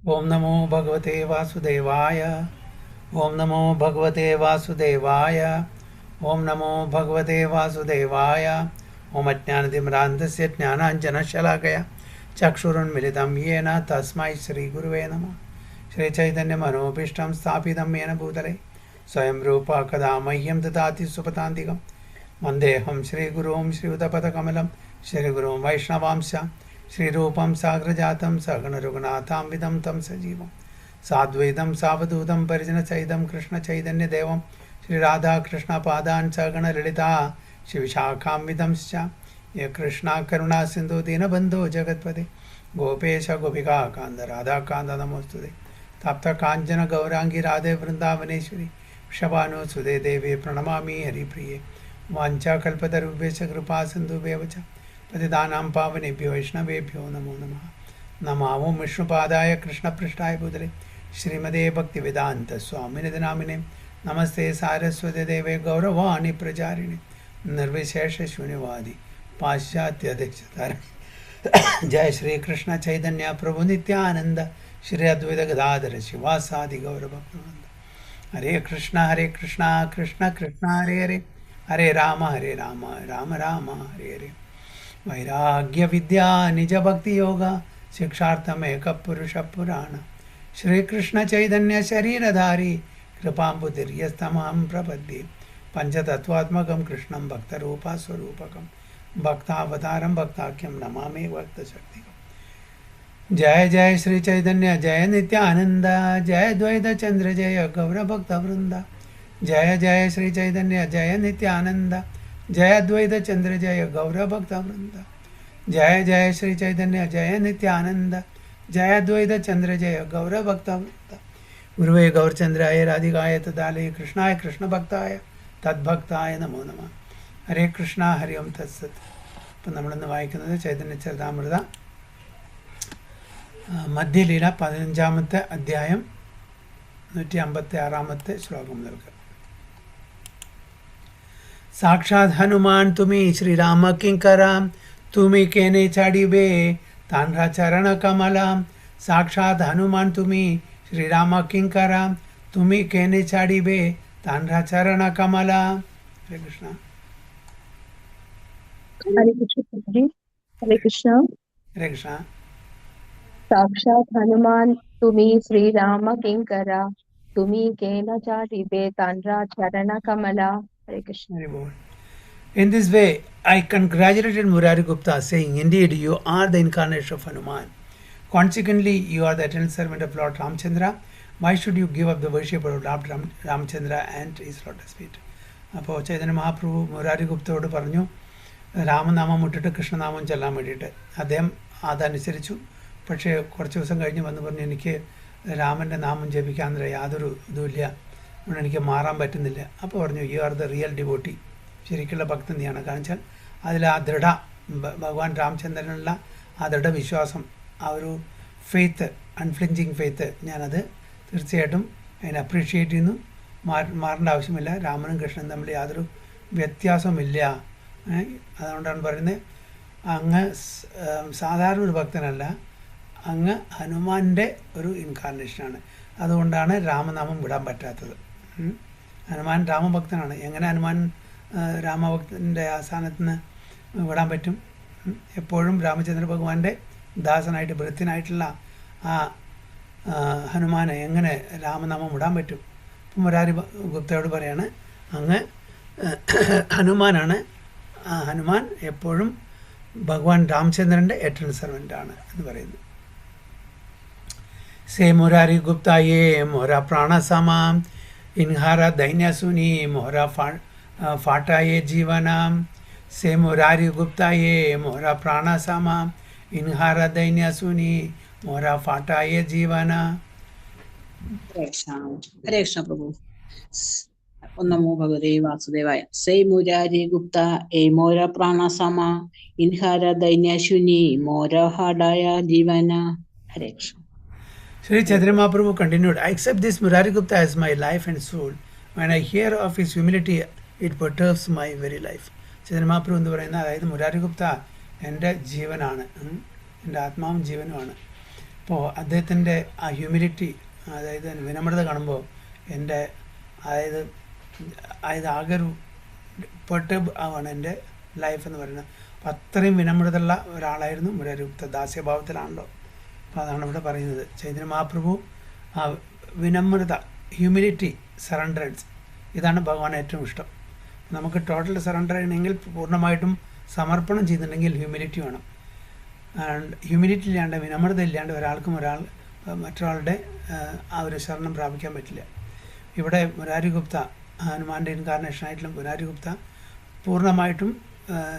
ओम नमो भगवते वासुदेवाय। ओम नमो भगवते वासुदेवाय। ओम नमो भगवते वासुदेवाय। ओम अज्ञानतिमिरान्धस्य ज्ञानाञ्जनशलाकया चक्षुरुन्मिलितं येन तस्मै श्रीगुरुवे नमः। श्रीचैतन्यमनोभीष्टं स्थापितं येन भूतले स्वयं रूपा कदा मह्यं ददाति सुपदान्तिकं वन्देऽहं श्रीगुरुं श्रीयुतपदकमलं श्रीगुरुं वैष्णवांश्च श्रीरूपं साग्रजातं सगणरघुनाथान्वितं तं सजीवं साद्वैतं सावधूतं परिजनसहितं कृष्णचैतन्यदेवं श्रीराधाकृष्णपादान् सगणललिता शिवशाखान्वितंश्च ये कृष्णाकरुणासिन्धु दीनबन्धो जगत्पते गोपेश गोपिकाकान्त राधाकान्त नमोऽस्तुते तप्तकाञ्चन गौराङ्गी राधे वृन्दावनेश्वरी वृषभानुसुते देवी प्रणमामि हरिप्रिये वाञ्छाकल्पतरुभ्यश्च कृपा सिन्धुभ्येव च पतितानां पावनेभ्यो वैष्णवेभ्यो नमो नमः। नमामो विष्णुपादाय कृष्णपृष्ठाय भूतले श्रीमते भक्तिवेदान्तस्वामिनिधि नामिने नमस्ते सारस्वती देवे गौरवाणी प्रचारिणे निर्विशेषशून्यवादी पाश्चात्यधिष्ठितारिणे जय श्री कृष्ण चैतन्य प्रभु नित्यानंद श्री अद्वैत गदाधर शिवासादि गौरभक्तवृंद हरे कृष्णा कृष्ण कृष्ण हरे हरे हरे राम राम राम हरे हरे वैराग्य विद्या निज भक्ति योगा शिक्षार्थमेक पुरुष पुराण श्री कृष्ण चैतन्य शरीरधारी कृपाम्बुतिर्यस्तमहं प्रपद्ये पंचतत्वात्मकं कृष्णं भक्तरूपा स्वरूपकं भक्तावतारं भक्ताख्यं नमामि भक्तशक्तिकम्। जय जय श्री चैतन्य जय नित्यानंद जय द्वैत चंद्र जय गौर भक्त वृंद जय जय श्री चैतन्य जय नित्यानंद जय द्वैत चंद्र जय गौर भक्त वृंद जय जय श्री चैतन्य जय नित्यानंद जय द्वैत चंद्र जय गौर भक्त वृंद गुरुवे गौरचंद्राय राधिकाय तदालय कृष्णाय कृष्ण भक्ताय तद्भक्ताय नमो नमः। हरे कृष्ण हरि ओम तत्सत्. ഇപ്പം നമ്മളിന്ന് വായിക്കുന്നത് ചൈതന്യ ചരിതാമൃത മധ്യലീല 15-ാമത്തെ അധ്യായം 156-ാമത്തെ ശ്ലോകം മുതൽക്ക്. साक्षात हनुमान तुम्ही श्रीराम किंकरा तुम्ही केने चाडिबे तांढरा चरण कमला. साक्षात हनुमान तुम्ही श्रीराम किंकरा तुम्ही केने चाडिबे तांढरा चरण कमला. हरे कृष्ण. हरे कृष्ण प्रभु जी। हरे कृष्ण। हरे कृष्ण. साक्षात हनुमान तुम्ही श्री राम किंकरा तुम्ही केन चाटिबे तांड्रा चरण कमला. हरे Krishna. Hare Bol. In this way, I congratulated Murari Gupta, saying, "Indeed, you are the incarnation of Hanuman. Consequently, you are the eternal servant of Lord Ramchandra. Why should you give up the worship of Lord Ramchandra and his lotus feet?" അപ്പോൾ ചൈതന്യ മഹാപ്രഭു മുരാരി ഗുപ്തയോട് പറഞ്ഞു, രാമനാമം വിട്ടിട്ട് കൃഷ്ണനാമം ചൊല്ലാൻ വേണ്ടിയിട്ട്. അദ്ദേഹം അതനുസരിച്ചു. പക്ഷേ കുറച്ച് ദിവസം കഴിഞ്ഞ് വന്ന് പറഞ്ഞു, എനിക്ക് രാമൻ്റെ നാമം ജപിക്കാൻ യാതൊരു ഇതുമില്ല, അതുകൊണ്ട് എനിക്ക് മാറാൻ പറ്റുന്നില്ല. അപ്പോൾ പറഞ്ഞു, you are the real devotee, ശരിക്കുള്ള ഭക്തൻ നീയാണ്. കാരണം വെച്ചാൽ അതിൽ ആ ഭഗവാൻ രാമചന്ദ്രനുള്ള ആ ദൃഢവിശ്വാസം, ആ ഒരു ഫെയ്ത്ത്, അൺഫ്ലിഞ്ചിങ് ഫെയ്ത്ത്, ഞാനത് തീർച്ചയായിട്ടും അതിനെ അപ്രീഷിയേറ്റ് ചെയ്യുന്നു. മാറേണ്ട ആവശ്യമില്ല. രാമനും കൃഷ്ണനും തമ്മിൽ യാതൊരു വ്യത്യാസമില്ല. അതുകൊണ്ടാണ് പറയുന്നത്, അങ്ങ് സാധാരണ ഒരു ഭക്തനല്ല, അങ്ങ് ഹനുമാൻ്റെ ഒരു ഇൻകാർണേഷനാണ്. അതുകൊണ്ടാണ് രാമനാമം വിടാൻ പറ്റാത്തത്. ഹനുമാൻ രാമഭക്തനാണ്. എങ്ങനെ ഹനുമാൻ രാമഭക്തൻ്റെ ആസ്ഥാനത്ത് നിന്ന് വിടാൻ പറ്റും? എപ്പോഴും രാമചന്ദ്ര ഭഗവാന്റെ ദാസനായിട്ട് ഭൃത്യനായിട്ടുള്ള ആ ഹനുമാനെ എങ്ങനെ രാമനാമം വിടാൻ പറ്റും? അപ്പം മുരാരി ഗുപ്തയോട് പറയാണ്, അങ്ങ് ഹനുമാനാണ്. ഹനുമാൻ എപ്പോഴും ഭഗവാൻ രാമചന്ദ്രൻ്റെ എറ്റർണൽ സെർവൻ്റാണ് എന്ന് പറയുന്നു. से मुरारी गुप्ता ये मोरा प्राण समा इन्हारा दैन्य सुनी मोरा फाटा ये जीवना. से मुरारी गुप्ता ये मोरा प्राण समा इन्हारा दैन्य सुनी मोरा फाटा ये जीवना. हरे कृष्ण प्रभु. नमो भगवते वासुदेवाय. से मुरारी गुप्ता ए मोरा प्राण समा इन्हारा दैन्य सुनी मोरा फाटा जीवना. हरे Krishna. Sri Chaitanya Mahaprabhu continued, I accept this Murari Gupta as my life and soul. When I hear of his humility, it perturbs my very life. Chaitanya Mahaprabhu എന്ന് പറയുന്നത്, അതായത് മുരാരി ഗുപ്ത എൻ്റെ ജീവനാണ്, എൻ്റെ ആത്മാവും ജീവനുമാണ്. അപ്പോൾ അദ്ദേഹത്തിൻ്റെ ആ ഹ്യൂമിലിറ്റി, അതായത് വിനമ്രത കാണുമ്പോൾ എൻ്റെ അതായത് ആകെ ഒരു പെർട്ടർബ് ആവാണ് എൻ്റെ ലൈഫ് എന്ന് പറയുന്നത്. അപ്പോൾ അത്രയും വിനമ്രതയുള്ള ഒരാളായിരുന്നു മുരാരിഗുപ്ത. ദാസ്യഭാവത്തിലാണല്ലോ. അപ്പോൾ അതാണ് ഇവിടെ പറയുന്നത്. ചൈതന്യ മഹാപ്രഭു ആ വിനമ്രത, ഹ്യൂമിലിറ്റി, സറണ്ടറൻസ്, ഇതാണ് ഭഗവാൻ ഏറ്റവും ഇഷ്ടം. നമുക്ക് ടോട്ടൽ സറണ്ടർ ചെയ്യണമെങ്കിൽ, പൂർണ്ണമായിട്ടും സമർപ്പണം ചെയ്തിട്ടുണ്ടെങ്കിൽ ഹ്യൂമിലിറ്റി വേണം. ആൻഡ് ഹ്യൂമിലിറ്റി ഇല്ലാണ്ട്, വിനമ്രത ഇല്ലാണ്ട് മറ്റൊരാളുടെ ആ ഒരു ശരണം പ്രാപിക്കാൻ പറ്റില്ല. ഇവിടെ മുരാരിഗുപ്ത, ഹനുമാൻ്റെ ഇൻകാർണേഷനായിട്ടുള്ള മുരാരിഗുപ്ത പൂർണ്ണമായിട്ടും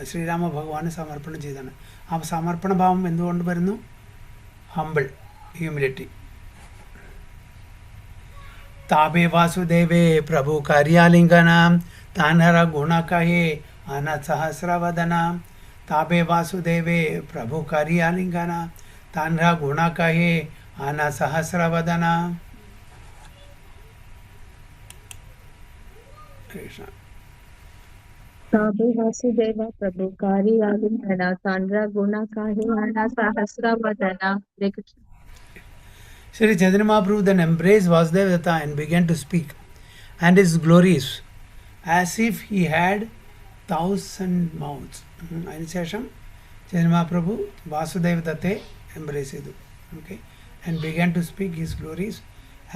ശ്രീരാമ ഭഗവാന് സമർപ്പണം ചെയ്താണ്. ആ സമർപ്പണ ഭാവം എന്തുകൊണ്ട് വരുന്നു? Humble, humility. താപേ വാസുദേവേ പ്രഭു കാര്യാലിംഗനാം താനര ഗുണകഹേ അന സഹസ്രവദനാം. താപേ വാസുദേവേ പ്രഭു കാര്യാലിംഗനാം താനര ഗുണകഹേ അന സഹസ്രവദനാം. കൃഷ്ണ. ताबे वासुदेव प्रभु कार्यालिंगना तांड्रा गुणा काहियाना सहस्रवदना. Hare Krishna. Sri Chaitanya Mahaprabhu then embraced Vasudeva and began to speak, and his glories as if he had 1,000 mouths. അതിനുശേഷം ചൈതന്യ മഹാപ്രഭു വാസുദേവ ദത്തെ embrace ചെയ്തു. Okay, and began to speak his glories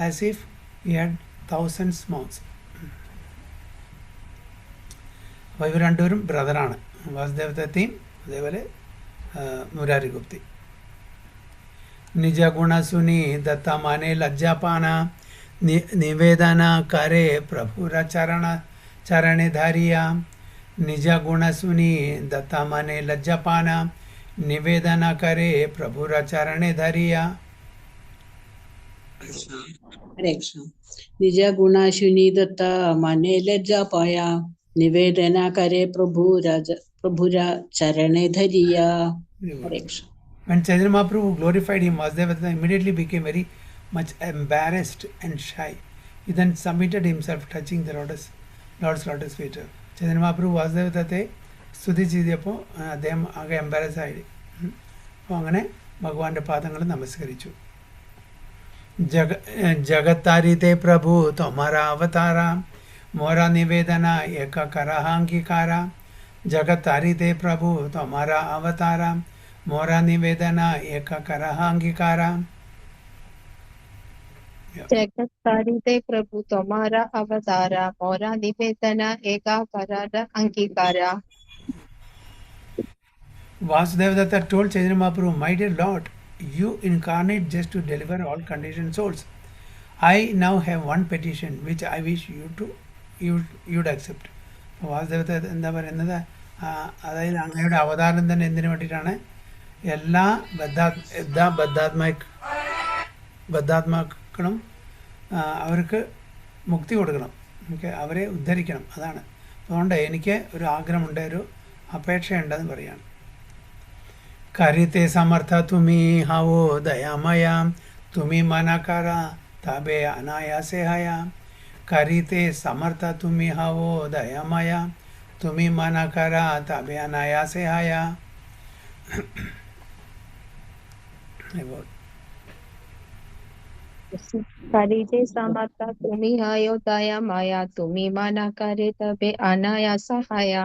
as if he had 1,000 mouths. അപ്പോൾ ഇവർ രണ്ടുപേരും ബ്രദറാണ്, വാസുദേവ ദത്തയും അതേപോലെ മുരാരിഗുപ്തി. നിജ ഗുണ സുനി ദത്ത മാനെ ലജ്ജാപാന നിവേദന കരേ പ്രഭുര ചരണേ ധാരിയ. നിജ ഗുണ സുനി ദത്ത മാനെ ലജ്ജാപാന നിവേദന കരേ പ്രഭുര ചരണേ ധാരിയ. ഹരേ കൃഷ്ണ. നിജ ഗുണാശുനി ദത്ത മനെ ലജ്ജാപായ നിവേദന കരേ പ്രഭുര ചരണേ ധരിയ. ഹരേ Krishna. When Chaitanya Mahaprabhu glorified him, Vasudeva immediately became very much embarrassed and shy. He then submitted himself, touching the Lord's lotus feet. Chaitanya Mahaprabhu Vasudeva Datte സ്തുതി ചെയ്തപ്പോൾ അദ്ദേഹം ആകെ എംബാരസ് ആയി. അപ്പോൾ അങ്ങനെ ഭഗവാന്റെ പാദങ്ങൾ നമസ്കരിച്ചു. ജഗത്താരിതേ പ്രഭു തൊമാര അവതാര മോര നിവേദന ഏക കരഹാംഗീകാര. ജഗത്താരിതേ പ്രഭു തൊമാര അവതാര മോര നിവേദന ഏക കരഹാംഗീകാര. जगत्कारिते प्रभु तुम्हारा अवतारा मोरा निवेदना एका करार अंगीकारा. Vasudeva Datta told Chaitanya Mahaprabhu, "My dear Lord, you incarnate just to deliver all conditioned souls. I now have one petition which I wish you'd accept." വാസുദേവ ദത്ത എന്താ പറയുന്നത്? അതായത് അങ്ങയുടെ അവതാരം തന്നെ എന്തിനു വേണ്ടിയിട്ടാണ്? എല്ലാ ബദ്ധാത്മാക്കളും അവർക്ക് മുക്തി കൊടുക്കണം, അവരെ ഉദ്ധരിക്കണം. അതാണ്. അതുകൊണ്ട് എനിക്ക് ഒരു ആഗ്രഹമുണ്ട്, ഒരു അപേക്ഷയുണ്ടെന്ന് പറയാണ്. കരിത്തെ സമർത്ഥ തുമി ഹവോ ദയാമയ തുമി മനകര തബേ അനായാസേ ഹയ. കരിത്തെ സമർത്ഥ തുമി ഹവോ ദയാമയ തുമി മനകര തബേ അനായാസേ ഹയ. करिते समर्थ तुम्ही हयो दया माया तुम्ही मना करे तबे अनायासा हया.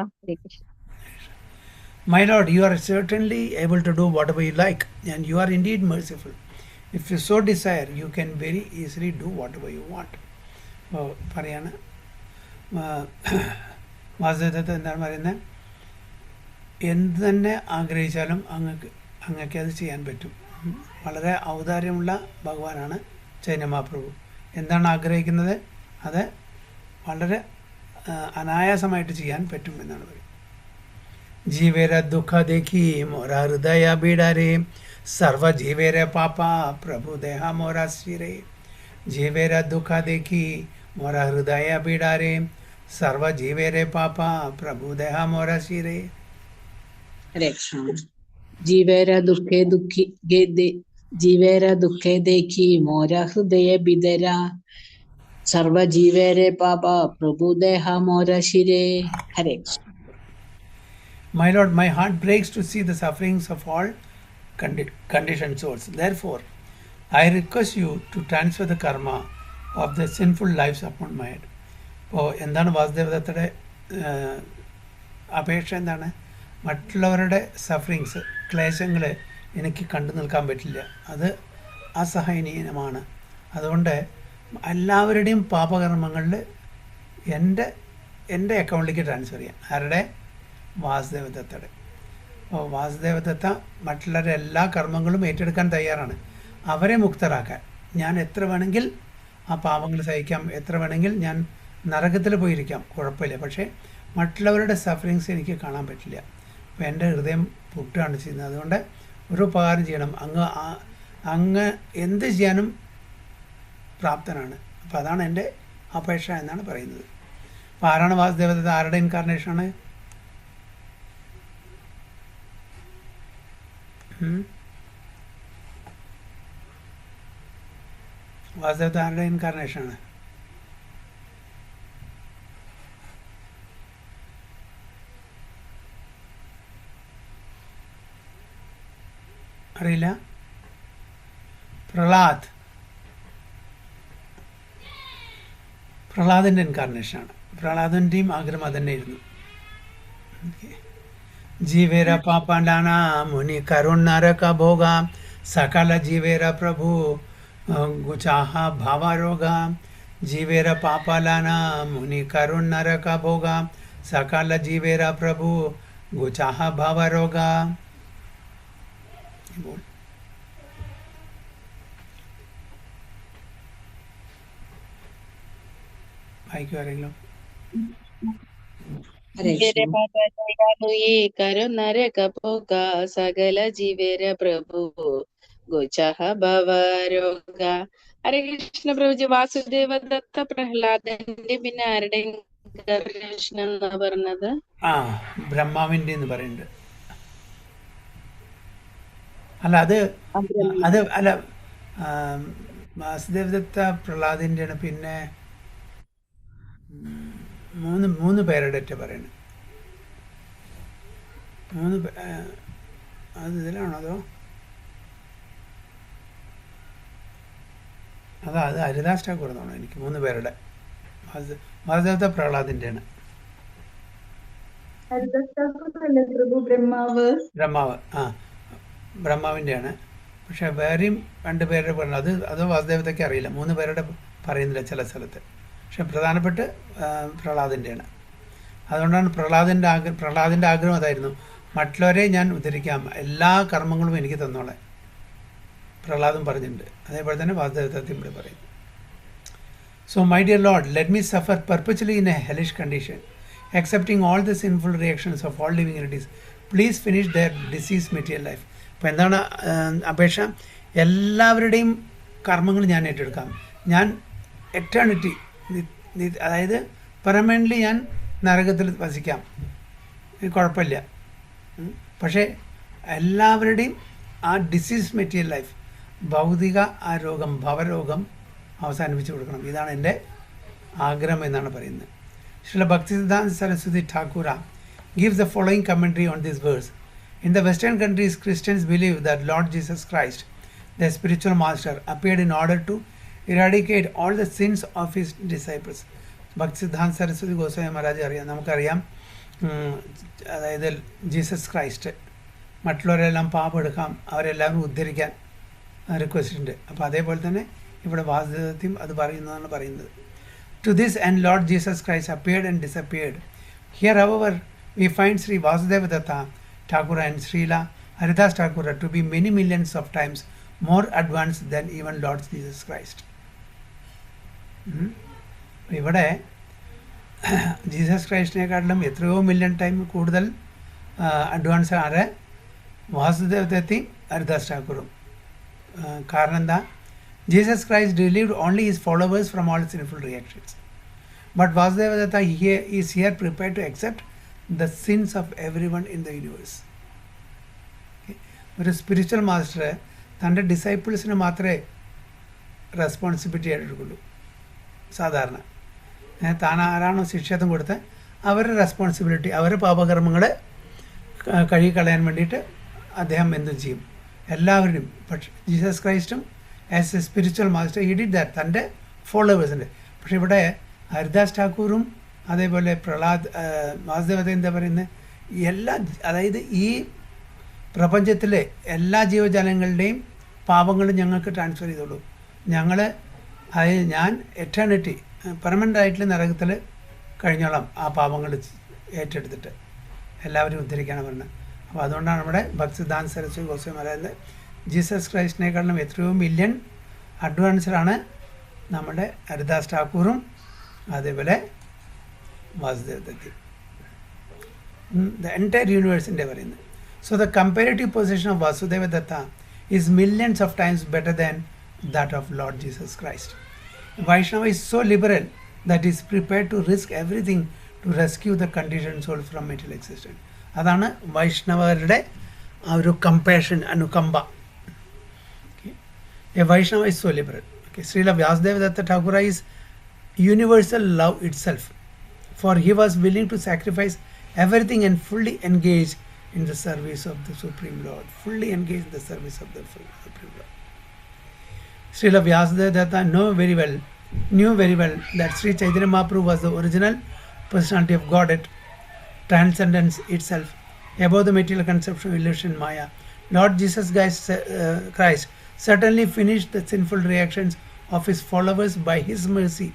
My Lord, you are certainly able to do whatever you like, and you are indeed merciful. If you so desire, you can very easily do whatever you want. പറയാണ് വാസുദേവദത്ത എന്താണ് പറയുന്നത്? എന്ത് തന്നെ ആഗ്രഹിച്ചാലും അങ്ങക്ക് അത് ചെയ്യാൻ പറ്റും. വളരെ ഔദാര്യമുള്ള ഭഗവാനാണ് ചൈതന്യ മഹാപ്രഭു. എന്താണ് ആഗ്രഹിക്കുന്നത് അത് വളരെ അനായാസമായിട്ട് ചെയ്യാൻ പറ്റും എന്നാണ് പറയുന്നത്. ജീവേര ദുഃഖ ദേഖി മോര ഹൃദയ ബീഡാരേ സർവ ജീവേര പാപ പ്രഭു ദേഹ മോര ശിരേ. ജീവേര ദുഃഖ ദേഖി മോര ഹൃദയ ബീഡാരേ സർവ ജീവേര പാപ പ്രഭു ദേഹ മോര ശിരേ. ഹരേ കൃഷ്ണ. ജീവേര ദുഃഖേ ദേഖി മോര ഹൃദയ ബിദര സർവ ജീവേരെ പാപ പ്രഭു ദേഹ മോര ശിരേ. ഹരേ Krishna. My Lord, my heart breaks to see the sufferings of all conditioned souls. Therefore, I request you to transfer the karma of the sinful lives upon my head. അപ്പോൾ എന്താണ് വാസുദേവദത്തയുടെ അപേക്ഷ? എന്താണ്? മറ്റുള്ളവരുടെ സഫറിങ്സ്, ക്ലേശങ്ങൾ എനിക്ക് കണ്ടു നിൽക്കാൻ പറ്റില്ല, അത് അസഹനീയമാണ്. അതുകൊണ്ട് എല്ലാവരുടെയും പാപകർമ്മങ്ങളിൽ എൻ്റെ അക്കൗണ്ടിലേക്ക് ട്രാൻസ്ഫർ ചെയ്യാം. ആരുടെ? വാസുദേവദത്തയുടെ. അപ്പോൾ വാസുദേവദത്ത മറ്റുള്ളവരുടെ എല്ലാ കർമ്മങ്ങളും ഏറ്റെടുക്കാൻ തയ്യാറാണ്. അവരെ മുക്തരാക്കാൻ ഞാൻ എത്ര വേണമെങ്കിൽ ആ പാപങ്ങൾ സഹിക്കാം, എത്ര വേണമെങ്കിൽ ഞാൻ നരകത്തിൽ പോയിരിക്കാം, കുഴപ്പമില്ല. പക്ഷേ മറ്റുള്ളവരുടെ സഫറിങ്സ് എനിക്ക് കാണാൻ പറ്റില്ല. അപ്പോൾ എൻ്റെ ഹൃദയം പൊട്ടുകയാണ് ചെയ്യുന്നത്. അതുകൊണ്ട് ഒരു ഉപകാരം ചെയ്യണം, അങ്ങ് എന്ത് ചെയ്യാനും പ്രാപ്തനാണ്. അപ്പോൾ അതാണ് എൻ്റെ അപേക്ഷ എന്നാണ് പറയുന്നത്. അപ്പോൾ ആരാണ് വാസുദേവദത്ത? ആരുടെ ഇൻകാർണേഷനാണ്? വാസുദേവദത്ത ആരുടെ ഇൻകാർണേഷനാണ്? അറിയില്ല. പ്രഹ്ലാദിൻ്റെ ഇൻകാർണേഷനാണ്. പ്രഹ്ലാദൻ്റെയും ആഗ്രഹം അതുതന്നെയായിരുന്നു. ജീവേര പാപാണ്ടാന മുനി കരുണരക ഭോഗ സകല ജീവേര പ്രഭു ഗുചാഹ ഭാവരോഗ. ജീവേര പാപാലാന മുനി കരുണരക ഭോഗ സകല ജീവേര പ്രഭു ഗുചാഹ ഭാവരോഗ. വായിക്കും ആരെങ്കിലും? ഹരേ ജീവേര കൃഷ്ണ. പാപ കരുണരക ഭോഗ സകല ജീവേര പ്രഭു ഗോചാഹ ഭവരോഗ. ഹരേ കൃഷ്ണ പ്രഭുജി. വാസുദേവദത്ത പ്രഹ്ലാദന്റെ പിന്നെ ആരുടെ ഇൻകാർണേഷൻ എന്നാ പറഞ്ഞത്? ബ്രഹ്മാവിൻ്റെ എന്ന് പറയുന്നുണ്ട്. അല്ല വാസുദേവദത്ത പ്രഹ്ലാദിൻ്റെയാണ്. പിന്നെ മൂന്ന് പേരുടെ പറയുന്നത്. അത് ഇതിലാണോ അതോ അത് ഹരിദാസ് ഠാക്കൂർ എന്നാണോ? എനിക്ക് 3 പേരുടെ. വാസുദേവദത്ത പ്രഹ്ലാദിൻ്റെയാണ്. ബ്രഹ്മാവിൻ്റെയാണ്. പക്ഷെ വേറെയും 2 പേരുടെ പറയുന്നത് അത് വാസുദേവതയ്ക്ക് അറിയില്ല. 3 പേരുടെ പറയുന്നില്ല ചില സ്ഥലത്ത്. പക്ഷെ പ്രധാനപ്പെട്ട് പ്രഹ്ലാദിൻ്റെയാണ്. അതുകൊണ്ടാണ് പ്രഹ്ലാദിൻ്റെ ആഗ്രഹം അതായിരുന്നു, മറ്റുള്ളവരെ ഞാൻ ഉദ്ധരിക്കാം, എല്ലാ കർമ്മങ്ങളും എനിക്ക് തന്നോളെ. പ്രഹ്ലാദും പറഞ്ഞിട്ടുണ്ട്. അതേപോലെ തന്നെ വാസുദേവദത്തയും ഇവിടെ പറയുന്നു. So my dear Lord, let me suffer perpetually in a hellish condition, accepting all the sinful reactions of all living entities. Please finish their diseased material life. അപ്പോൾ എന്താണ് അപേക്ഷ? എല്ലാവരുടെയും കർമ്മങ്ങൾ ഞാൻ ഏറ്റെടുക്കാം. ഞാൻ എറ്റേണിറ്റി, അതായത് പെർമനൻ്റ്ലി ഞാൻ നരകത്തിൽ വസിക്കാം, കുഴപ്പമില്ല. പക്ഷേ എല്ലാവരുടെയും ആ ഡിസീസ് മെറ്റീരിയൽ ലൈഫ്, ഭൗതിക ആ രോഗം, ഭവരോഗം അവസാനിപ്പിച്ചു കൊടുക്കണം. ഇതാണ് എൻ്റെ ആഗ്രഹം എന്നാണ് പറയുന്നത്. Srila ഭക്തിസിദ്ധാന്ത Saraswati Thakur gives the following commentary on this verse. In the Western countries, Christians believe that Lord Jesus Christ, the spiritual master, appeared in order to eradicate all the sins of his disciples. ഭക്തിസിദ്ധാന്ത Saraswati Goswami Maharaj നമുക്കറിയാം, അതായത് Jesus Christ മറ്റുള്ളവരെല്ലാം പാപം എടുക്കാം, അവരെല്ലാവരും ഉദ്ധരിക്കാൻ request ഉണ്ട്. അപ്പോൾ അതേപോലെ തന്നെ ഇവിടെ വാസുദേവത്തെയും അത് പറയുന്നതാണ് പറയുന്നത്. To this end Lord Jesus Christ appeared and disappeared. Here, however, we find Sri Vasudevadatta Thakur and Srila Haridas Thakur to be many millions of times more advanced than even Lord Jesus Christ. ഇവിടെ Jesus ക്രൈസ്റ്റിനെക്കാട്ടിലും എത്രയോ million time കൂടുതൽ advance ആണ് വാസുദേവദത്തയും ഹരിദാസ് ഠാക്കൂറും. കാരണം എന്താ? Jesus Christ relieved only his followers from all sinful reactions. But Vasudevadatta is here prepared to accept the sins of everyone in the universe. ഒരു spiritual master തൻ്റെ ഡിസൈപ്പിൾസിന് മാത്രമേ responsibility ആയിട്ടെടുക്കുള്ളൂ. സാധാരണ താൻ ആരാണോ ശിക്ഷത്വം കൊടുത്ത് അവരുടെ റെസ്പോൺസിബിലിറ്റി, അവരുടെ പാപകർമ്മങ്ങളെ കഴുകിക്കളയാൻ വേണ്ടിയിട്ട് അദ്ദേഹം എന്തും ചെയ്യും എല്ലാവരുടെയും. പക്ഷേ ജീസസ് ക്രൈസ്റ്റും as a spiritual master he did that തൻ്റെ ഫോളോവേഴ്സിൻ്റെ. പക്ഷെ ഇവിടെ ഹരിദാസ് ഠാക്കൂറും അതേപോലെ പ്രഹ്ലാദ് വാസുദേവത എന്താ പറയുന്നത്, എല്ലാ അതായത് ഈ പ്രപഞ്ചത്തിലെ എല്ലാ ജീവജാലങ്ങളുടെയും പാപങ്ങളും ഞങ്ങൾക്ക് ട്രാൻസ്ഫർ ചെയ്തോളൂ. ഞങ്ങൾ അതായത് ഞാൻ എറ്റേണിറ്റി പെർമനൻ്റ് ആയിട്ടുള്ള നരകത്തിൽ കഴിഞ്ഞോളാം ആ പാപങ്ങൾ ഏറ്റെടുത്തിട്ട് എല്ലാവരും ഉദ്ധരിക്കാനാണ് പറഞ്ഞത്. അപ്പോൾ അതുകൊണ്ടാണ് നമ്മുടെ ഭക്തിസിദ്ധാന്ത സരസ്വതി ഗോസ്വാമി പറയുന്നത് ജീസസ് ക്രൈസ്റ്റിനേക്കാളും എത്രയോ മില്യൺ അഡ്വാൻസ്ഡാണ് നമ്മുടെ ഹരിദാസ് ഠാക്കൂറും അതേപോലെ വാസുദേവ് ദത്തി, ദ എൻറ്റയർ യൂണിവേഴ്സിൻ്റെ പറയുന്നത്. So the comparative position of Vasudeva Datta is millions of times better than that of Lord Jesus Christ. Vaishnava is so liberal that is prepared to risk everything to rescue the condition soul from material existence. അതാണ് വൈഷ്ണവരുടെ ആ ഒരു compassion, അനുകമ്പ. A Vaishnava is so liberal. Srila Vyasadeva Datta Thakura is universal love itself, for he was willing to sacrifice everything and fully engage in the service of the Supreme Lord. Fully engage in the service of the Supreme Lord. Srila Vyasadeva Datta knew very well that Sri Chaitanya Mahaprabhu was the original personality of God at transcendence itself, above the material conception of illusion Maya. Lord Jesus Christ certainly finished the sinful reactions of his followers by his mercy,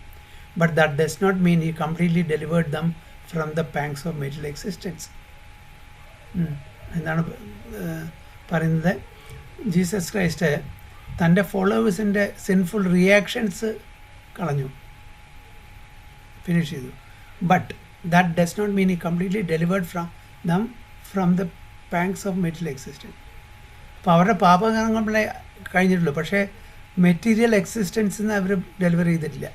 but that does not mean he completely delivered them from the pangs of material existence. എന്താണ് പറയുന്നത്, Jesus Christ തൻ്റെ ഫോളോവേഴ്സിൻ്റെ sinful reactions കളഞ്ഞു, finish ചെയ്തു. But that does not mean he completely delivered from the pangs of material existence. അപ്പോൾ അവരുടെ പാപകർമ്മങ്ങളെ കഴിഞ്ഞിട്ടുള്ളൂ, പക്ഷേ മെറ്റീരിയൽ എക്സിസ്റ്റൻസിന് അവർ ഡെലിവർ ചെയ്തിട്ടില്ല.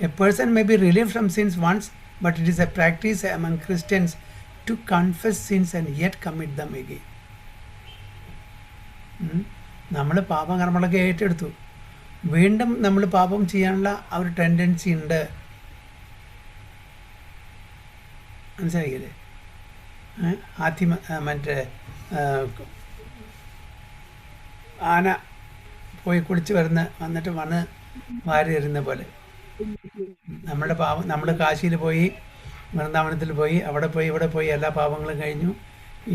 A person may be relieve from sins once, but it is a practice among Christians to confess sins and yet commit them again. നമ്മൾ പാപകർമ്മങ്ങളൊക്കെ ഏറ്റെടുത്തു, വീണ്ടും നമ്മൾ പാപം ചെയ്യാനുള്ള ആ ഒരു ടെൻഡൻസി ഉണ്ട്. മനസ്സിലായില്ലേ? മറ്റേ ആന പോയി കുളിച്ച് വന്നിട്ട് വന്ന് വാരി എറിയുന്ന പോലെ നമ്മുടെ പാപം. നമ്മൾ കാശിയിൽ പോയി, വൃന്ദാവനത്തിൽ പോയി, അവിടെ പോയി, ഇവിടെ പോയി, എല്ലാ പാപങ്ങളും കഴിഞ്ഞു,